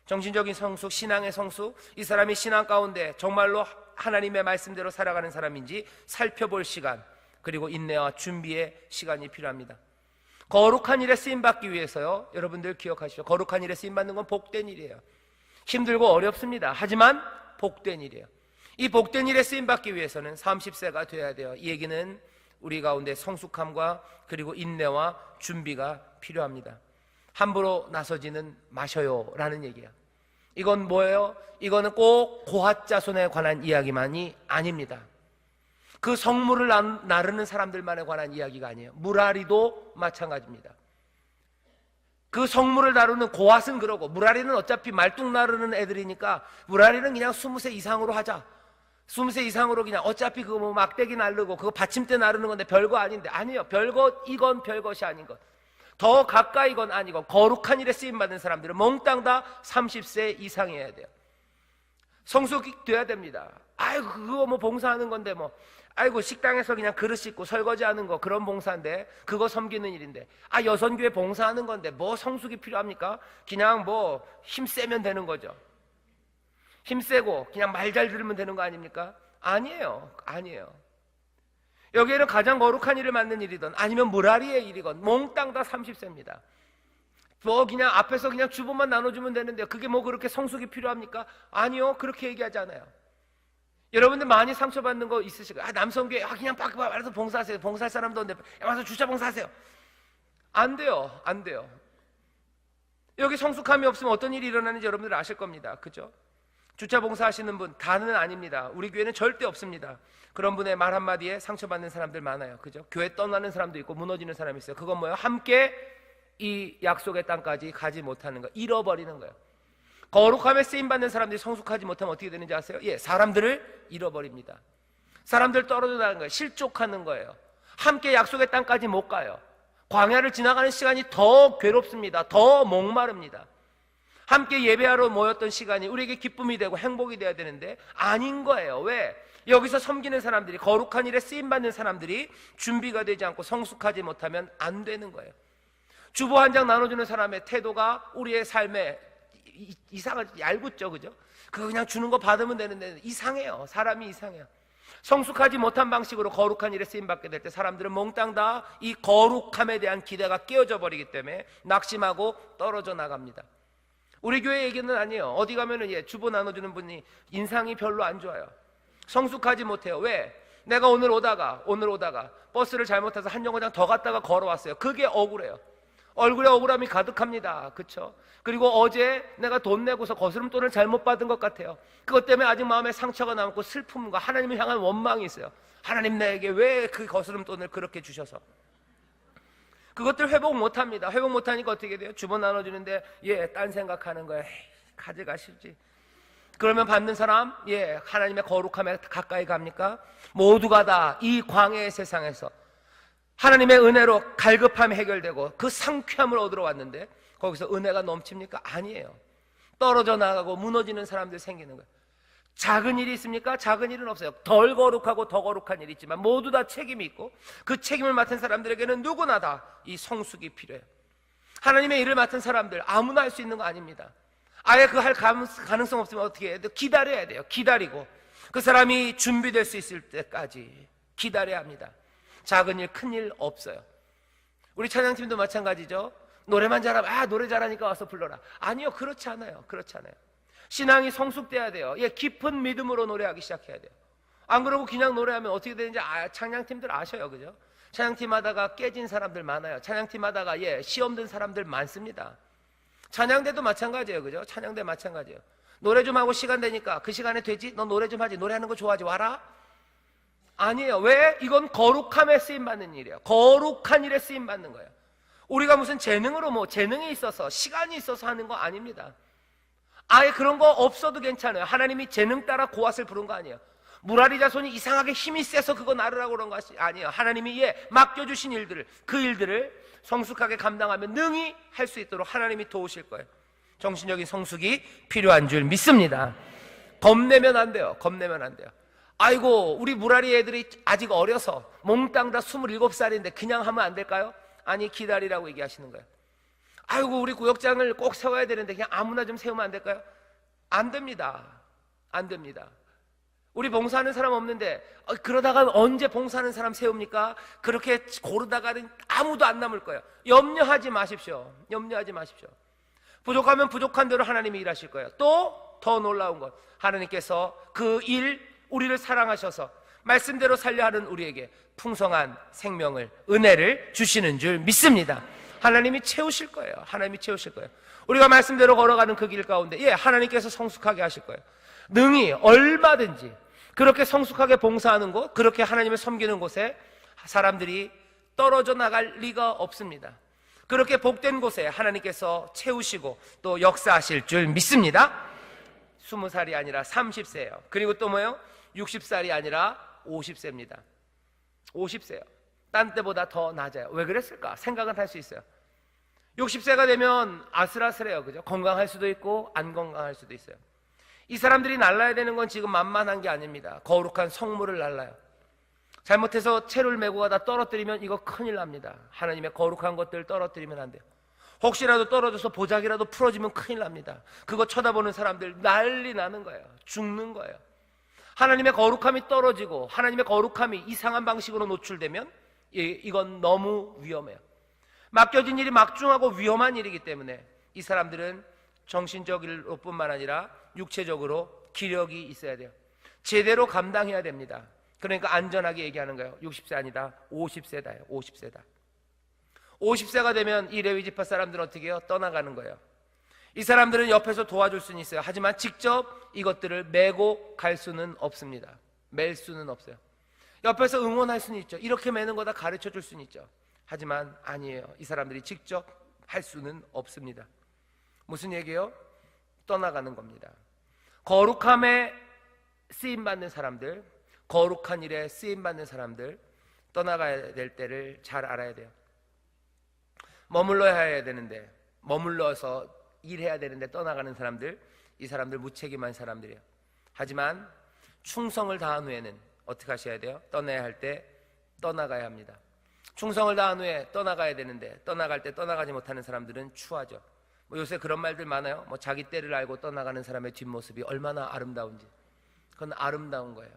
정신적인 성숙, 신앙의 성숙, 이 사람이 신앙 가운데 정말로 하나님의 말씀대로 살아가는 사람인지 살펴볼 시간, 그리고 인내와 준비의 시간이 필요합니다. 거룩한 일에 쓰임받기 위해서요, 여러분들 기억하시죠. 거룩한 일에 쓰임받는 건 복된 일이에요. 힘들고 어렵습니다. 하지만 복된 일이에요. 이 복된 일에 쓰임받기 위해서는 30세가 돼야 돼요. 이 얘기는 우리 가운데 성숙함과 그리고 인내와 준비가 필요합니다. 함부로 나서지는 마셔요 라는 얘기야. 이건 뭐예요? 이거는 꼭 고핫 자손에 관한 이야기만이 아닙니다. 그 성물을 나르는 사람들만에 관한 이야기가 아니에요. 무라리도 마찬가지입니다. 그 성물을 나르는 고핫은 그러고, 무라리는 어차피 말뚝 나르는 애들이니까 무라리는 그냥 20세 이상으로 하자. 20세 이상으로 그냥 어차피 그거 막대기 나르고 그거 받침대 나르는 건데 별거 아닌데, 아니에요. 이건 별것이 아닌 것. 더 가까이건 아니건 거룩한 일에 쓰임받는 사람들은 몽땅 다 30세 이상이어야 돼요. 성숙이 돼야 됩니다. 아이고 그거 봉사하는 건데 아이고 식당에서 그냥 그릇 씻고 설거지하는 거 그런 봉사인데, 그거 섬기는 일인데, 여선교회 봉사하는 건데 성숙이 필요합니까? 그냥 힘 세면 되는 거죠. 힘 세고 그냥 말 잘 들으면 되는 거 아닙니까? 아니에요. 여기에는 가장 거룩한 일을 맡는 일이든 아니면 무라리의 일이건 몽땅 다 30세입니다. 뭐 그냥 앞에서 그냥 주보만 나눠주면 되는데 그게 뭐 그렇게 성숙이 필요합니까? 아니요, 그렇게 얘기하지 않아요. 여러분들 많이 상처받는 거 있으시고, 남성교회 그냥 빡 알아서 봉사하세요. 봉사할 사람도 없는데 와서 주차 봉사하세요. 안 돼요, 안 돼요. 여기 성숙함이 없으면 어떤 일이 일어나는지 여러분들 아실 겁니다. 그죠? 주차 봉사하시는 분 다는 아닙니다. 우리 교회는 절대 없습니다. 그런 분의 말 한마디에 상처받는 사람들 많아요. 그죠? 교회 떠나는 사람도 있고 무너지는 사람이 있어요. 그건 뭐예요? 함께 이 약속의 땅까지 가지 못하는 거, 잃어버리는 거예요. 거룩함에 쓰임받는 사람들이 성숙하지 못하면 어떻게 되는지 아세요? 예, 사람들을 잃어버립니다. 사람들 떨어져 나가는 거예요. 실족하는 거예요. 함께 약속의 땅까지 못 가요. 광야를 지나가는 시간이 더 괴롭습니다. 더 목마릅니다. 함께 예배하러 모였던 시간이 우리에게 기쁨이 되고 행복이 되어야 되는데 아닌 거예요. 왜? 여기서 섬기는 사람들이, 거룩한 일에 쓰임받는 사람들이 준비가 되지 않고 성숙하지 못하면 안 되는 거예요. 주보 한 장 나눠주는 사람의 태도가 우리의 삶에 이상하죠. 얄궂죠, 그죠? 그거 그냥 주는 거 받으면 되는데 이상해요. 사람이 이상해요. 성숙하지 못한 방식으로 거룩한 일에 쓰임받게 될 때 사람들은 몽땅 다 이 거룩함에 대한 기대가 깨어져 버리기 때문에 낙심하고 떨어져 나갑니다. 우리 교회 얘기는 아니에요. 어디 가면은 주보 나눠주는 분이 인상이 별로 안 좋아요. 성숙하지 못해요. 왜? 내가 오늘 오다가 버스를 잘못 타서 한 정거장 더 갔다가 걸어왔어요. 그게 억울해요. 얼굴에 억울함이 가득합니다. 그렇죠? 그리고 어제 내가 돈 내고서 거스름돈을 잘못 받은 것 같아요. 그것 때문에 아직 마음에 상처가 남고 슬픔과 하나님을 향한 원망이 있어요. 하나님, 나에게 왜 그 거스름돈을 그렇게 주셔서. 그것들 회복 못합니다. 회복 못하니까 어떻게 돼요? 주보 나눠주는데 딴 생각하는 거예요. 가져가시지. 그러면 받는 사람 하나님의 거룩함에 가까이 갑니까? 모두가 다 이 광야의 세상에서 하나님의 은혜로 갈급함이 해결되고 그 상쾌함을 얻으러 왔는데 거기서 은혜가 넘칩니까? 아니에요. 떨어져 나가고 무너지는 사람들이 생기는 거예요. 작은 일이 있습니까? 작은 일은 없어요. 덜 거룩하고 더 거룩한 일이 있지만 모두 다 책임이 있고 그 책임을 맡은 사람들에게는 누구나 다 이 성숙이 필요해요. 하나님의 일을 맡은 사람들 아무나 할 수 있는 거 아닙니다. 아예 그 할 가능성 없으면 어떻게 해야 돼요? 기다려야 돼요. 기다리고 그 사람이 준비될 수 있을 때까지 기다려야 합니다. 작은 일, 큰 일 없어요. 우리 찬양팀도 마찬가지죠. 노래만 잘하면 노래 잘하니까 와서 불러라. 아니요, 그렇지 않아요. 그렇지 않아요. 신앙이 성숙돼야 돼요. 깊은 믿음으로 노래하기 시작해야 돼요. 안 그러고 그냥 노래하면 어떻게 되는지 찬양팀들 아셔요. 그죠? 찬양팀 하다가 깨진 사람들 많아요. 찬양팀 하다가 시험 든 사람들 많습니다. 찬양대도 마찬가지예요. 그죠? 찬양대 마찬가지예요. 노래 좀 하고 시간 되니까 그 시간에 되지? 너 노래 좀 하지. 노래하는 거 좋아하지? 와라? 아니에요. 왜? 이건 거룩함에 쓰임받는 일이에요. 거룩한 일에 쓰임받는 거예요. 우리가 무슨 재능으로 재능이 있어서 시간이 있어서 하는 거 아닙니다. 아예 그런 거 없어도 괜찮아요. 하나님이 재능 따라 고앗을 부른 거 아니에요. 무라리 자손이 이상하게 힘이 세서 그거 나르라고 그런 거 아니에요. 하나님이 맡겨주신 일들을, 그 일들을 성숙하게 감당하면 능히 할 수 있도록 하나님이 도우실 거예요. 정신적인 성숙이 필요한 줄 믿습니다. 겁내면 안 돼요. 겁내면 안 돼요. 아이고, 우리 무라리 애들이 아직 어려서 몽땅 다 27살인데 그냥 하면 안 될까요? 아니, 기다리라고 얘기하시는 거예요. 아이고, 우리 구역장을 꼭 세워야 되는데 그냥 아무나 좀 세우면 안 될까요? 안 됩니다. 안 됩니다. 우리 봉사하는 사람 없는데 그러다가 언제 봉사하는 사람 세웁니까? 그렇게 고르다가는 아무도 안 남을 거예요. 염려하지 마십시오. 염려하지 마십시오. 부족하면 부족한 대로 하나님이 일하실 거예요. 또 더 놀라운 것, 하나님께서 그 일, 우리를 사랑하셔서 말씀대로 살려 하는 우리에게 풍성한 생명을, 은혜를 주시는 줄 믿습니다. 하나님이 채우실 거예요. 하나님이 채우실 거예요. 우리가 말씀대로 걸어가는 그 길 가운데 하나님께서 성숙하게 하실 거예요. 능히 얼마든지 그렇게 성숙하게 봉사하는 곳, 그렇게 하나님을 섬기는 곳에 사람들이 떨어져 나갈 리가 없습니다. 그렇게 복된 곳에 하나님께서 채우시고 또 역사하실 줄 믿습니다. 20살이 아니라 30세예요. 그리고 또 뭐예요? 60살이 아니라 50세입니다. 50세요. 딴 때보다 더 낮아요. 왜 그랬을까? 생각은 할 수 있어요. 60세가 되면 아슬아슬해요. 그죠? 건강할 수도 있고 안 건강할 수도 있어요. 이 사람들이 날라야 되는 건 지금 만만한 게 아닙니다. 거룩한 성물을 날라요. 잘못해서 채를 메고 가다 떨어뜨리면 이거 큰일 납니다. 하나님의 거룩한 것들 떨어뜨리면 안 돼요. 혹시라도 떨어져서 보자기라도 풀어지면 큰일 납니다. 그거 쳐다보는 사람들 난리 나는 거예요. 죽는 거예요. 하나님의 거룩함이 떨어지고 하나님의 거룩함이 이상한 방식으로 노출되면 이건 너무 위험해요. 맡겨진 일이 막중하고 위험한 일이기 때문에 이 사람들은 정신적으로 뿐만 아니라 육체적으로 기력이 있어야 돼요. 제대로 감당해야 됩니다. 그러니까 안전하게 얘기하는 거예요. 60세 아니다, 50세다예요. 50세다. 50세가 되면 이 레위 지파 사람들은 어떻게 해요? 떠나가는 거예요. 이 사람들은 옆에서 도와줄 수는 있어요. 하지만 직접 이것들을 메고 갈 수는 없습니다. 맬 수는 없어요. 옆에서 응원할 수는 있죠. 이렇게 매는 거다 가르쳐 줄 수는 있죠. 하지만 아니에요. 이 사람들이 직접 할 수는 없습니다. 무슨 얘기예요? 떠나가는 겁니다. 거룩함에 쓰임받는 사람들, 거룩한 일에 쓰임받는 사람들, 떠나가야 될 때를 잘 알아야 돼요. 머물러야 해야 되는데, 머물러서 일해야 되는데 떠나가는 사람들, 이 사람들 무책임한 사람들이에요. 하지만 충성을 다한 후에는 어떻게 하셔야 돼요? 떠나야 할 때 떠나가야 합니다. 충성을 다한 후에 떠나가야 되는데 떠나갈 때 떠나가지 못하는 사람들은 추하죠. 요새 그런 말들 많아요. 자기 때를 알고 떠나가는 사람의 뒷모습이 얼마나 아름다운지. 그건 아름다운 거예요.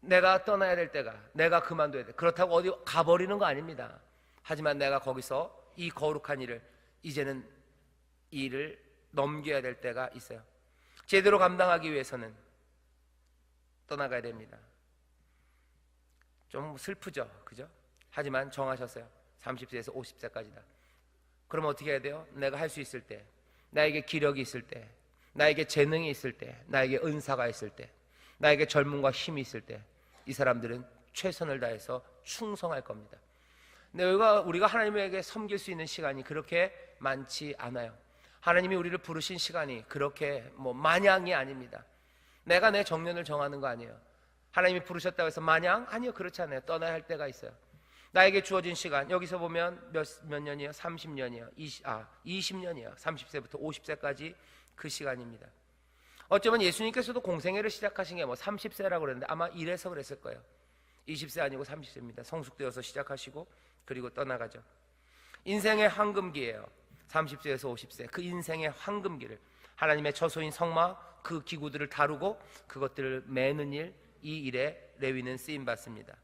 내가 떠나야 될 때가, 내가 그만둬야 돼. 그렇다고 어디 가버리는 거 아닙니다. 하지만 내가 거기서 이 거룩한 일을, 이제는 이 일을 넘겨야 될 때가 있어요. 제대로 감당하기 위해서는 떠나가야 됩니다. 좀 슬프죠, 그죠? 하지만 정하셨어요. 30세에서 50세까지다. 그럼 어떻게 해야 돼요? 내가 할 수 있을 때, 나에게 기력이 있을 때, 나에게 재능이 있을 때, 나에게 은사가 있을 때, 나에게 젊음과 힘이 있을 때, 이 사람들은 최선을 다해서 충성할 겁니다. 근데 우리가 하나님에게 섬길 수 있는 시간이 그렇게 많지 않아요. 하나님이 우리를 부르신 시간이 그렇게 마냥이 아닙니다. 내가 내 정년을 정하는 거 아니에요. 하나님이 부르셨다고 해서 마냥? 아니요, 그렇지 않아요. 떠나야 할 때가 있어요. 나에게 주어진 시간, 여기서 보면 몇 년이에요? 30년이에요. 20년이에요. 30세부터 50세까지 그 시간입니다. 어쩌면 예수님께서도 공생애를 시작하신 게 30세라고 그랬는데 아마 이래서 그랬을 거예요. 20세 아니고 30세입니다. 성숙되어서 시작하시고 그리고 떠나가죠. 인생의 황금기예요. 30세에서 50세, 그 인생의 황금기를 하나님의 처소인 성막, 그 기구들을 다루고 그것들을 매는 일, 이 일에 레위는 쓰임받습니다.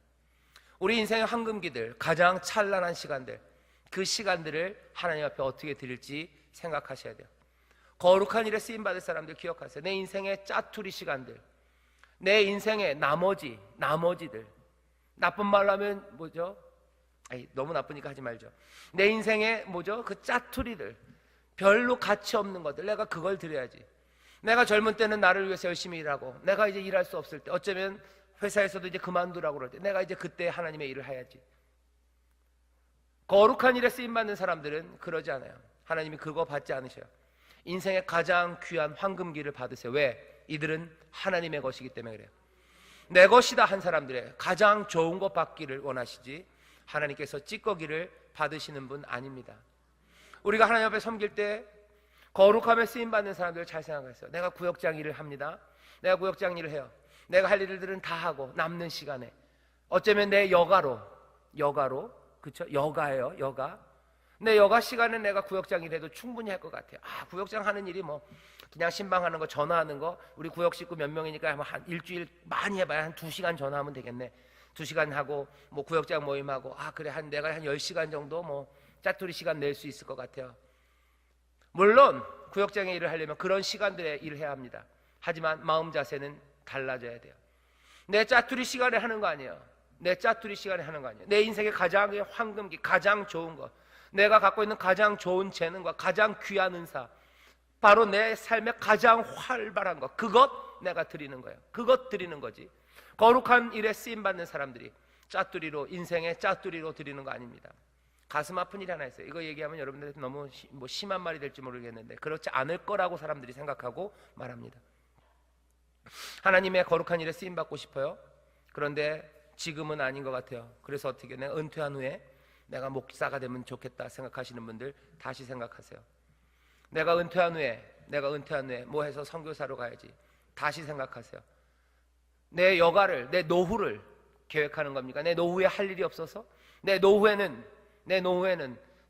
우리 인생의 황금기들, 가장 찬란한 시간들, 그 시간들을 하나님 앞에 어떻게 드릴지 생각하셔야 돼요. 거룩한 일에 쓰임받을 사람들 기억하세요. 내 인생의 짜투리 시간들, 내 인생의 나머지들, 나쁜 말로 하면 뭐죠? 너무 나쁘니까 하지 말죠. 내 인생의 그 짜투리들, 별로 가치 없는 것들, 내가 그걸 드려야지. 내가 젊은 때는 나를 위해서 열심히 일하고, 내가 이제 일할 수 없을 때, 어쩌면 회사에서도 이제 그만두라고 그럴 때, 내가 이제 그때 하나님의 일을 해야지. 거룩한 일에 쓰임받는 사람들은 그러지 않아요. 하나님이 그거 받지 않으셔요. 인생의 가장 귀한 황금기를 받으세요. 왜? 이들은 하나님의 것이기 때문에 그래요. 내 것이다 한 사람들의 가장 좋은 것 받기를 원하시지, 하나님께서 찌꺼기를 받으시는 분 아닙니다. 우리가 하나님 앞에 섬길 때 거룩함에 쓰임받는 사람들을 잘 생각하세요. 내가 구역장 일을 합니다. 내가 구역장 일을 해요. 내가 할 일들은 다 하고 남는 시간에 어쩌면 내 여가로, 그쵸? 여가예요, 여가. 내 여가 시간에 내가 구역장 일해도 충분히 할 것 같아요. 구역장 하는 일이 그냥 신방하는 거, 전화하는 거, 우리 구역 식구 몇 명이니까 한 일주일 많이 해봐야 한 2시간 전화하면 되겠네. 2시간 하고 구역장 모임하고, 그래, 내가 한 10시간 정도 짜투리 시간 낼 수 있을 것 같아요. 물론 구역장의 일을 하려면 그런 시간들에 일을 해야 합니다. 하지만 마음 자세는 달라져야 돼요. 내 짜투리 시간에 하는 거 아니에요. 내 짜투리 시간에 하는 거 아니에요. 내 인생의 가장 황금기, 가장 좋은 것, 내가 갖고 있는 가장 좋은 재능과 가장 귀한 은사, 바로 내 삶의 가장 활발한 것, 그것 내가 드리는 거예요. 그것 드리는 거지. 거룩한 일에 쓰임받는 사람들이 짜투리로, 인생의 짜투리로 드리는 거 아닙니다. 가슴 아픈 일이 하나 있어요. 이거 얘기하면 여러분들 너무 심한 말이 될지 모르겠는데 그렇지 않을 거라고 사람들이 생각하고 말합니다. 하나님의 거룩한 일에 쓰임받고 싶어요. 그런데 지금은 아닌 것 같아요. 그래서 어떻게, 내가 은퇴한 후에 내가 목사가 되면 좋겠다 생각하시는 분들 다시 생각하세요. 내가 은퇴한 후에 뭐 해서 선교사로 가야지. 다시 생각하세요. 내 여가를, 내 노후를 계획하는 겁니까? 내 노후에 할 일이 없어서? 내 노후에는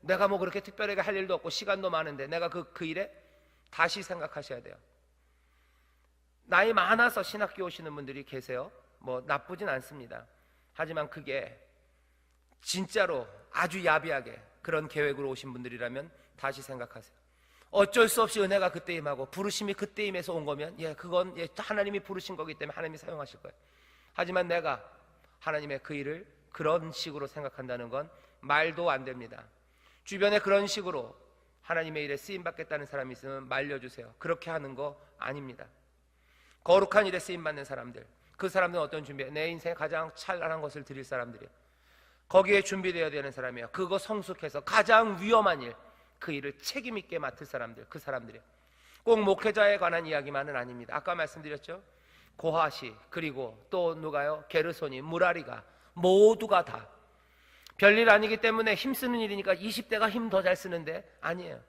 내가 그렇게 특별하게 할 일도 없고 시간도 많은데 내가 그 일에 다시 생각하셔야 돼요. 나이 많아서 신학교 오시는 분들이 계세요. 뭐 나쁘진 않습니다. 하지만 그게 진짜로 아주 야비하게 그런 계획으로 오신 분들이라면 다시 생각하세요. 어쩔 수 없이 은혜가 그때 임하고 부르심이 그때 임해서 온 거면 그건 하나님이 부르신 거기 때문에 하나님이 사용하실 거예요. 하지만 내가 하나님의 그 일을 그런 식으로 생각한다는 건 말도 안 됩니다. 주변에 그런 식으로 하나님의 일에 쓰임받겠다는 사람이 있으면 말려주세요. 그렇게 하는 거 아닙니다. 거룩한 일에 쓰임받는 사람들, 그 사람들은 어떤 준비예요? 내 인생에 가장 찬란한 것을 드릴 사람들이에요. 거기에 준비되어야 되는 사람이에요. 그거 성숙해서 가장 위험한 일, 그 일을 책임 있게 맡을 사람들, 그 사람들이에요. 꼭 목회자에 관한 이야기만은 아닙니다. 아까 말씀드렸죠? 고하시, 그리고 또 누가요? 게르손이, 무라리가, 모두가 다 별일 아니기 때문에 힘쓰는 일이니까 20대가 힘 더 잘 쓰는데 아니에요.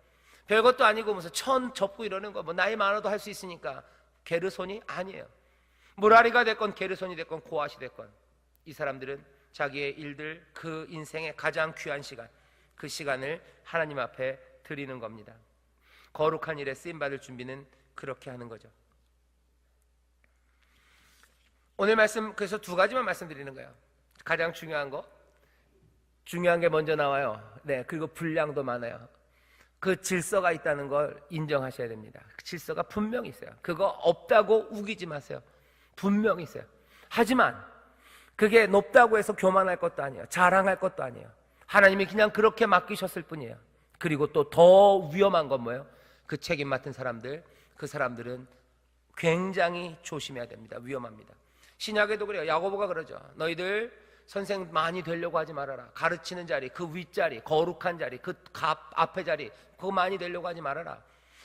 별것도 아니고 무슨 천 접고 이러는 거, 뭐 나이 많아도 할 수 있으니까. 게르손이 아니에요. 무라리가 됐건 게르손이 됐건 고하시 됐건 이 사람들은 자기의 일들, 그 인생의 가장 귀한 시간, 그 시간을 하나님 앞에 드리는 겁니다. 거룩한 일에 쓰임받을 준비는 그렇게 하는 거죠. 오늘 말씀 그래서 두 가지만 말씀드리는 거예요. 가장 중요한 거, 중요한 게 먼저 나와요. 네, 그리고 분량도 많아요. 그 질서가 있다는 걸 인정하셔야 됩니다. 그 질서가 분명히 있어요. 그거 없다고 우기지 마세요. 분명히 있어요. 하지만 그게 높다고 해서 교만할 것도 아니에요. 자랑할 것도 아니에요. 하나님이 그냥 그렇게 맡기셨을 뿐이에요. 그리고 또 더 위험한 건 뭐예요? 그 책임 맡은 사람들, 그 사람들은 굉장히 조심해야 됩니다. 위험합니다. 신약에도 그래요. 야고보가 그러죠. 너희들 선생 많이 되려고 하지 말아라. 가르치는 자리, 그 윗자리, 거룩한 자리, 그 앞에 자리, 그거 많이 되려고 하지 말아라.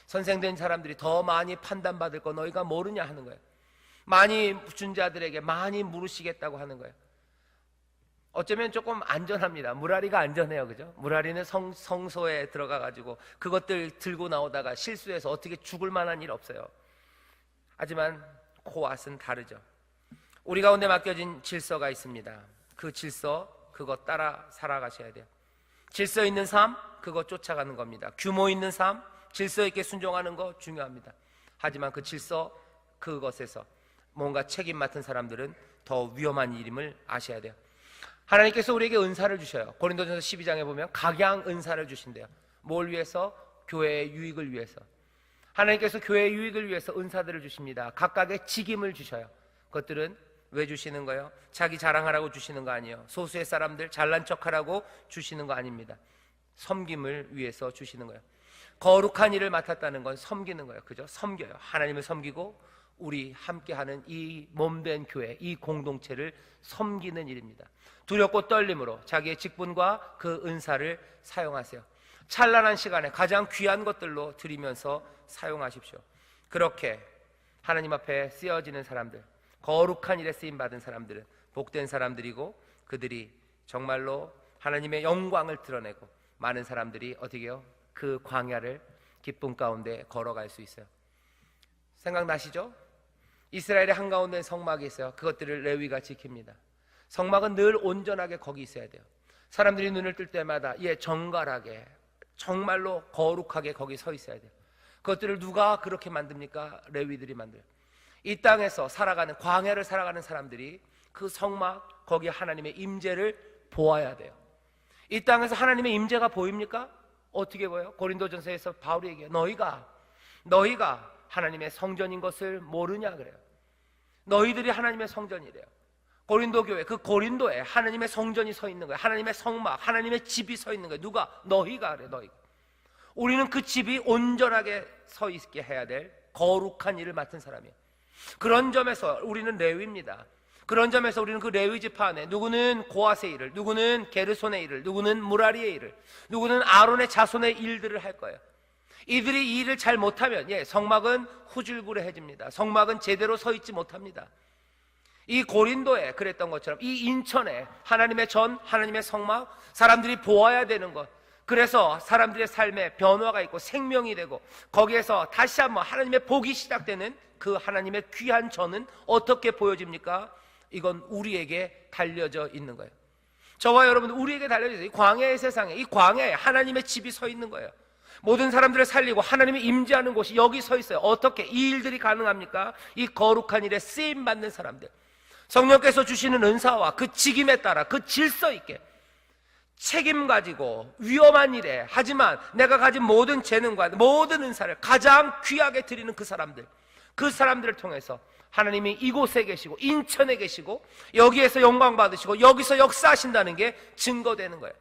선생된 사람들이 더 많이 판단받을 거 너희가 모르냐 하는 거예요. 많이 준 자들에게 많이 물으시겠다고 하는 거예요. 어쩌면 조금 안전합니다. 무라리가 안전해요. 그죠? 무라리는 성소에 들어가가지고 그것들 들고 나오다가 실수해서 어떻게 죽을 만한 일 없어요. 하지만 고앗은 다르죠. 우리 가운데 맡겨진 질서가 있습니다. 그 질서, 그거 따라 살아가셔야 돼요. 질서 있는 삶, 그거 쫓아가는 겁니다. 규모 있는 삶, 질서 있게 순종하는 거 중요합니다. 하지만 그 질서, 그것에서 뭔가 책임 맡은 사람들은 더 위험한 일임을 아셔야 돼요. 하나님께서 우리에게 은사를 주셔요. 고린도전서 12장에 보면 각양 은사를 주신대요. 뭘 위해서? 교회의 유익을 위해서. 하나님께서 교회의 유익을 위해서 은사들을 주십니다. 각각의 직임을 주셔요. 그것들은 왜 주시는 거예요? 자기 자랑하라고 주시는 거 아니에요. 소수의 사람들 잘난 척하라고 주시는 거 아닙니다. 섬김을 위해서 주시는 거예요. 거룩한 일을 맡았다는 건 섬기는 거예요. 그죠? 섬겨요. 하나님을 섬기고 우리 함께하는 이 몸된 교회, 이 공동체를 섬기는 일입니다. 두렵고 떨림으로 자기의 직분과 그 은사를 사용하세요. 찬란한 시간에 가장 귀한 것들로 드리면서 사용하십시오. 그렇게 하나님 앞에 쓰여지는 사람들, 거룩한 일에 쓰임받은 사람들은 복된 사람들이고 그들이 정말로 하나님의 영광을 드러내고 많은 사람들이 어떻게 해요? 그 광야를 기쁨 가운데 걸어갈 수 있어요. 생각나시죠? 이스라엘의 한가운데 성막이 있어요. 그것들을 레위가 지킵니다. 성막은 늘 온전하게 거기 있어야 돼요. 사람들이 눈을 뜰 때마다 정갈하게 정말로 거룩하게 거기 서 있어야 돼요. 그것들을 누가 그렇게 만듭니까? 레위들이 만들어요. 이 땅에서 살아가는 광야를 살아가는 사람들이 그 성막 거기 하나님의 임재를 보아야 돼요. 이 땅에서 하나님의 임재가 보입니까? 어떻게 보여요? 고린도전서에서 바울이 얘기해요. 너희가 하나님의 성전인 것을 모르냐 그래요. 너희들이 하나님의 성전이래요. 고린도 교회, 그 고린도에 하나님의 성전이 서 있는 거예요. 하나님의 성막, 하나님의 집이 서 있는 거예요. 누가? 너희가 그래. 너희가. 우리는 그 집이 온전하게 서 있게 해야 될 거룩한 일을 맡은 사람이에요. 그런 점에서 우리는 레위입니다. 그런 점에서 우리는 그 레위 지파 안에 누구는 고앗의 일을, 누구는 게르손의 일을, 누구는 무라리의 일을, 누구는 아론의 자손의 일들을 할 거예요. 이들이 이 일을 잘 못하면 성막은 후줄구레해집니다. 성막은 제대로 서 있지 못합니다. 이 고린도에 그랬던 것처럼 이 인천에 하나님의 전, 하나님의 성막, 사람들이 보아야 되는 것, 그래서 사람들의 삶에 변화가 있고 생명이 되고 거기에서 다시 한번 하나님의 복이 시작되는 그 하나님의 귀한 전은 어떻게 보여집니까? 이건 우리에게 달려져 있는 거예요. 저와 여러분 우리에게 달려져 있어요. 이 광야의 세상에, 이 광야에 하나님의 집이 서 있는 거예요. 모든 사람들을 살리고 하나님이 임재하는 곳이 여기 서 있어요. 어떻게 이 일들이 가능합니까? 이 거룩한 일에 쓰임받는 사람들, 성령께서 주시는 은사와 그 직임에 따라 그 질서 있게 책임 가지고 위험한 일에, 하지만 내가 가진 모든 재능과 모든 은사를 가장 귀하게 드리는 그 사람들을 통해서 하나님이 이곳에 계시고 인천에 계시고 여기에서 영광 받으시고 여기서 역사하신다는 게 증거되는 거예요.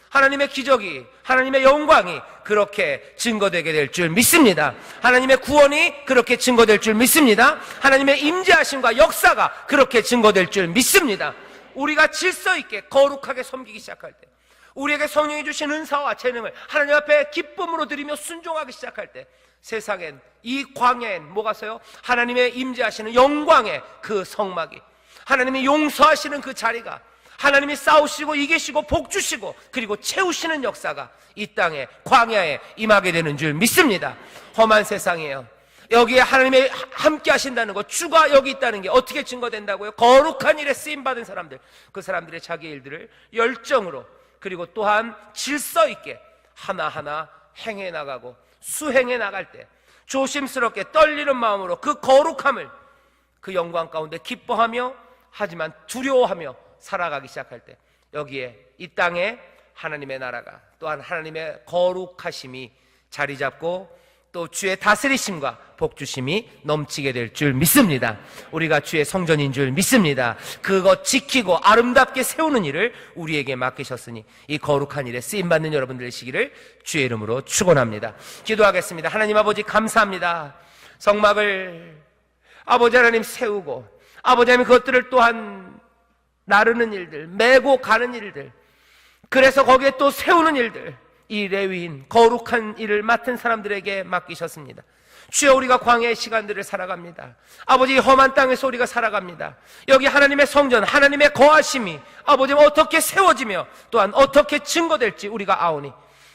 하나님의 기적이, 하나님의 영광이 그렇게 증거되게 될 줄 믿습니다. 하나님의 구원이 그렇게 증거될 줄 믿습니다. 하나님의 임재하심과 역사가 그렇게 증거될 줄 믿습니다. 우리가 질서 있게 거룩하게 섬기기 시작할 때, 우리에게 성령이 주신 은사와 재능을 하나님 앞에 기쁨으로 드리며 순종하기 시작할 때, 세상엔, 이 광야엔 뭐가 서요? 하나님의 임재하시는 영광의 그 성막이, 하나님이 용서하시는 그 자리가, 하나님이 싸우시고 이기시고 복 주시고 그리고 채우시는 역사가 이 땅에, 광야에 임하게 되는 줄 믿습니다. 험한 세상이에요. 여기에 하나님이 함께 하신다는 것, 주가 여기 있다는 게 어떻게 증거된다고요? 거룩한 일에 쓰임받은 사람들, 그 사람들의 자기 일들을 열정으로, 그리고 또한 질서 있게 하나하나 행해 나가고 수행해 나갈 때 조심스럽게 떨리는 마음으로 그 거룩함을, 그 영광 가운데 기뻐하며, 하지만 두려워하며 살아가기 시작할 때, 여기에 이 땅에 하나님의 나라가, 또한 하나님의 거룩하심이 자리 잡고 또 주의 다스리심과 복주심이 넘치게 될 줄 믿습니다. 우리가 주의 성전인 줄 믿습니다. 그것 지키고 아름답게 세우는 일을 우리에게 맡기셨으니 이 거룩한 일에 쓰임받는 여러분들 되시기를 주의 이름으로 축원합니다. 기도하겠습니다. 하나님 아버지, 감사합니다. 성막을 아버지 하나님 세우고, 아버지 하나님 그것들을 또한 나르는 일들, 메고 가는 일들, 그래서 거기에 또 세우는 일들, 이 레위인 거룩한 일을 맡은 사람들에게 맡기셨습니다. 주여, 우리가 광야의 시간들을 살아갑니다. 아버지, 험한 땅에서 우리가 살아갑니다. 여기 하나님의 성전, 하나님의 거하심이 아버지 어떻게 세워지며 또한 어떻게 증거될지 우리가 아오니,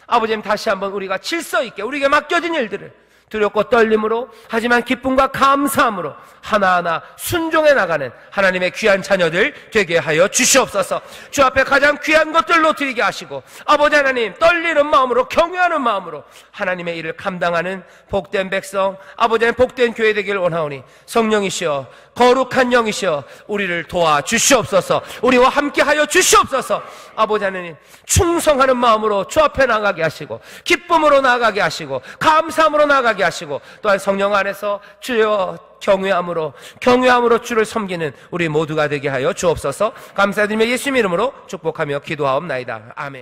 아버지 다시 한번 우리가 질서 있게 우리에게 맡겨진 일들을 두렵고 떨림으로, 하지만 기쁨과 감사함으로 하나하나 순종해 나가는 하나님의 귀한 자녀들 되게 하여 주시옵소서. 주 앞에 가장 귀한 것들로 드리게 하시고, 아버지 하나님 떨리는 마음으로, 경외하는 마음으로 하나님의 일을 감당하는 복된 백성, 아버지 하나님 복된 교회 되기를 원하오니, 성령이시여, 거룩한 영이시여, 우리를 도와 주시옵소서. 우리와 함께 하여 주시옵소서. 아버지 하나님, 충성하는 마음으로 주 앞에 나가게 하시고, 기쁨으로 나가게 하시고, 감사함으로 나가게 하시고, 또한 성령 안에서 주여 경외함으로 주를 섬기는 우리 모두가 되게 하여 주옵소서. 감사드리며 예수님 이름으로 축복하며 기도하옵나이다. 아멘.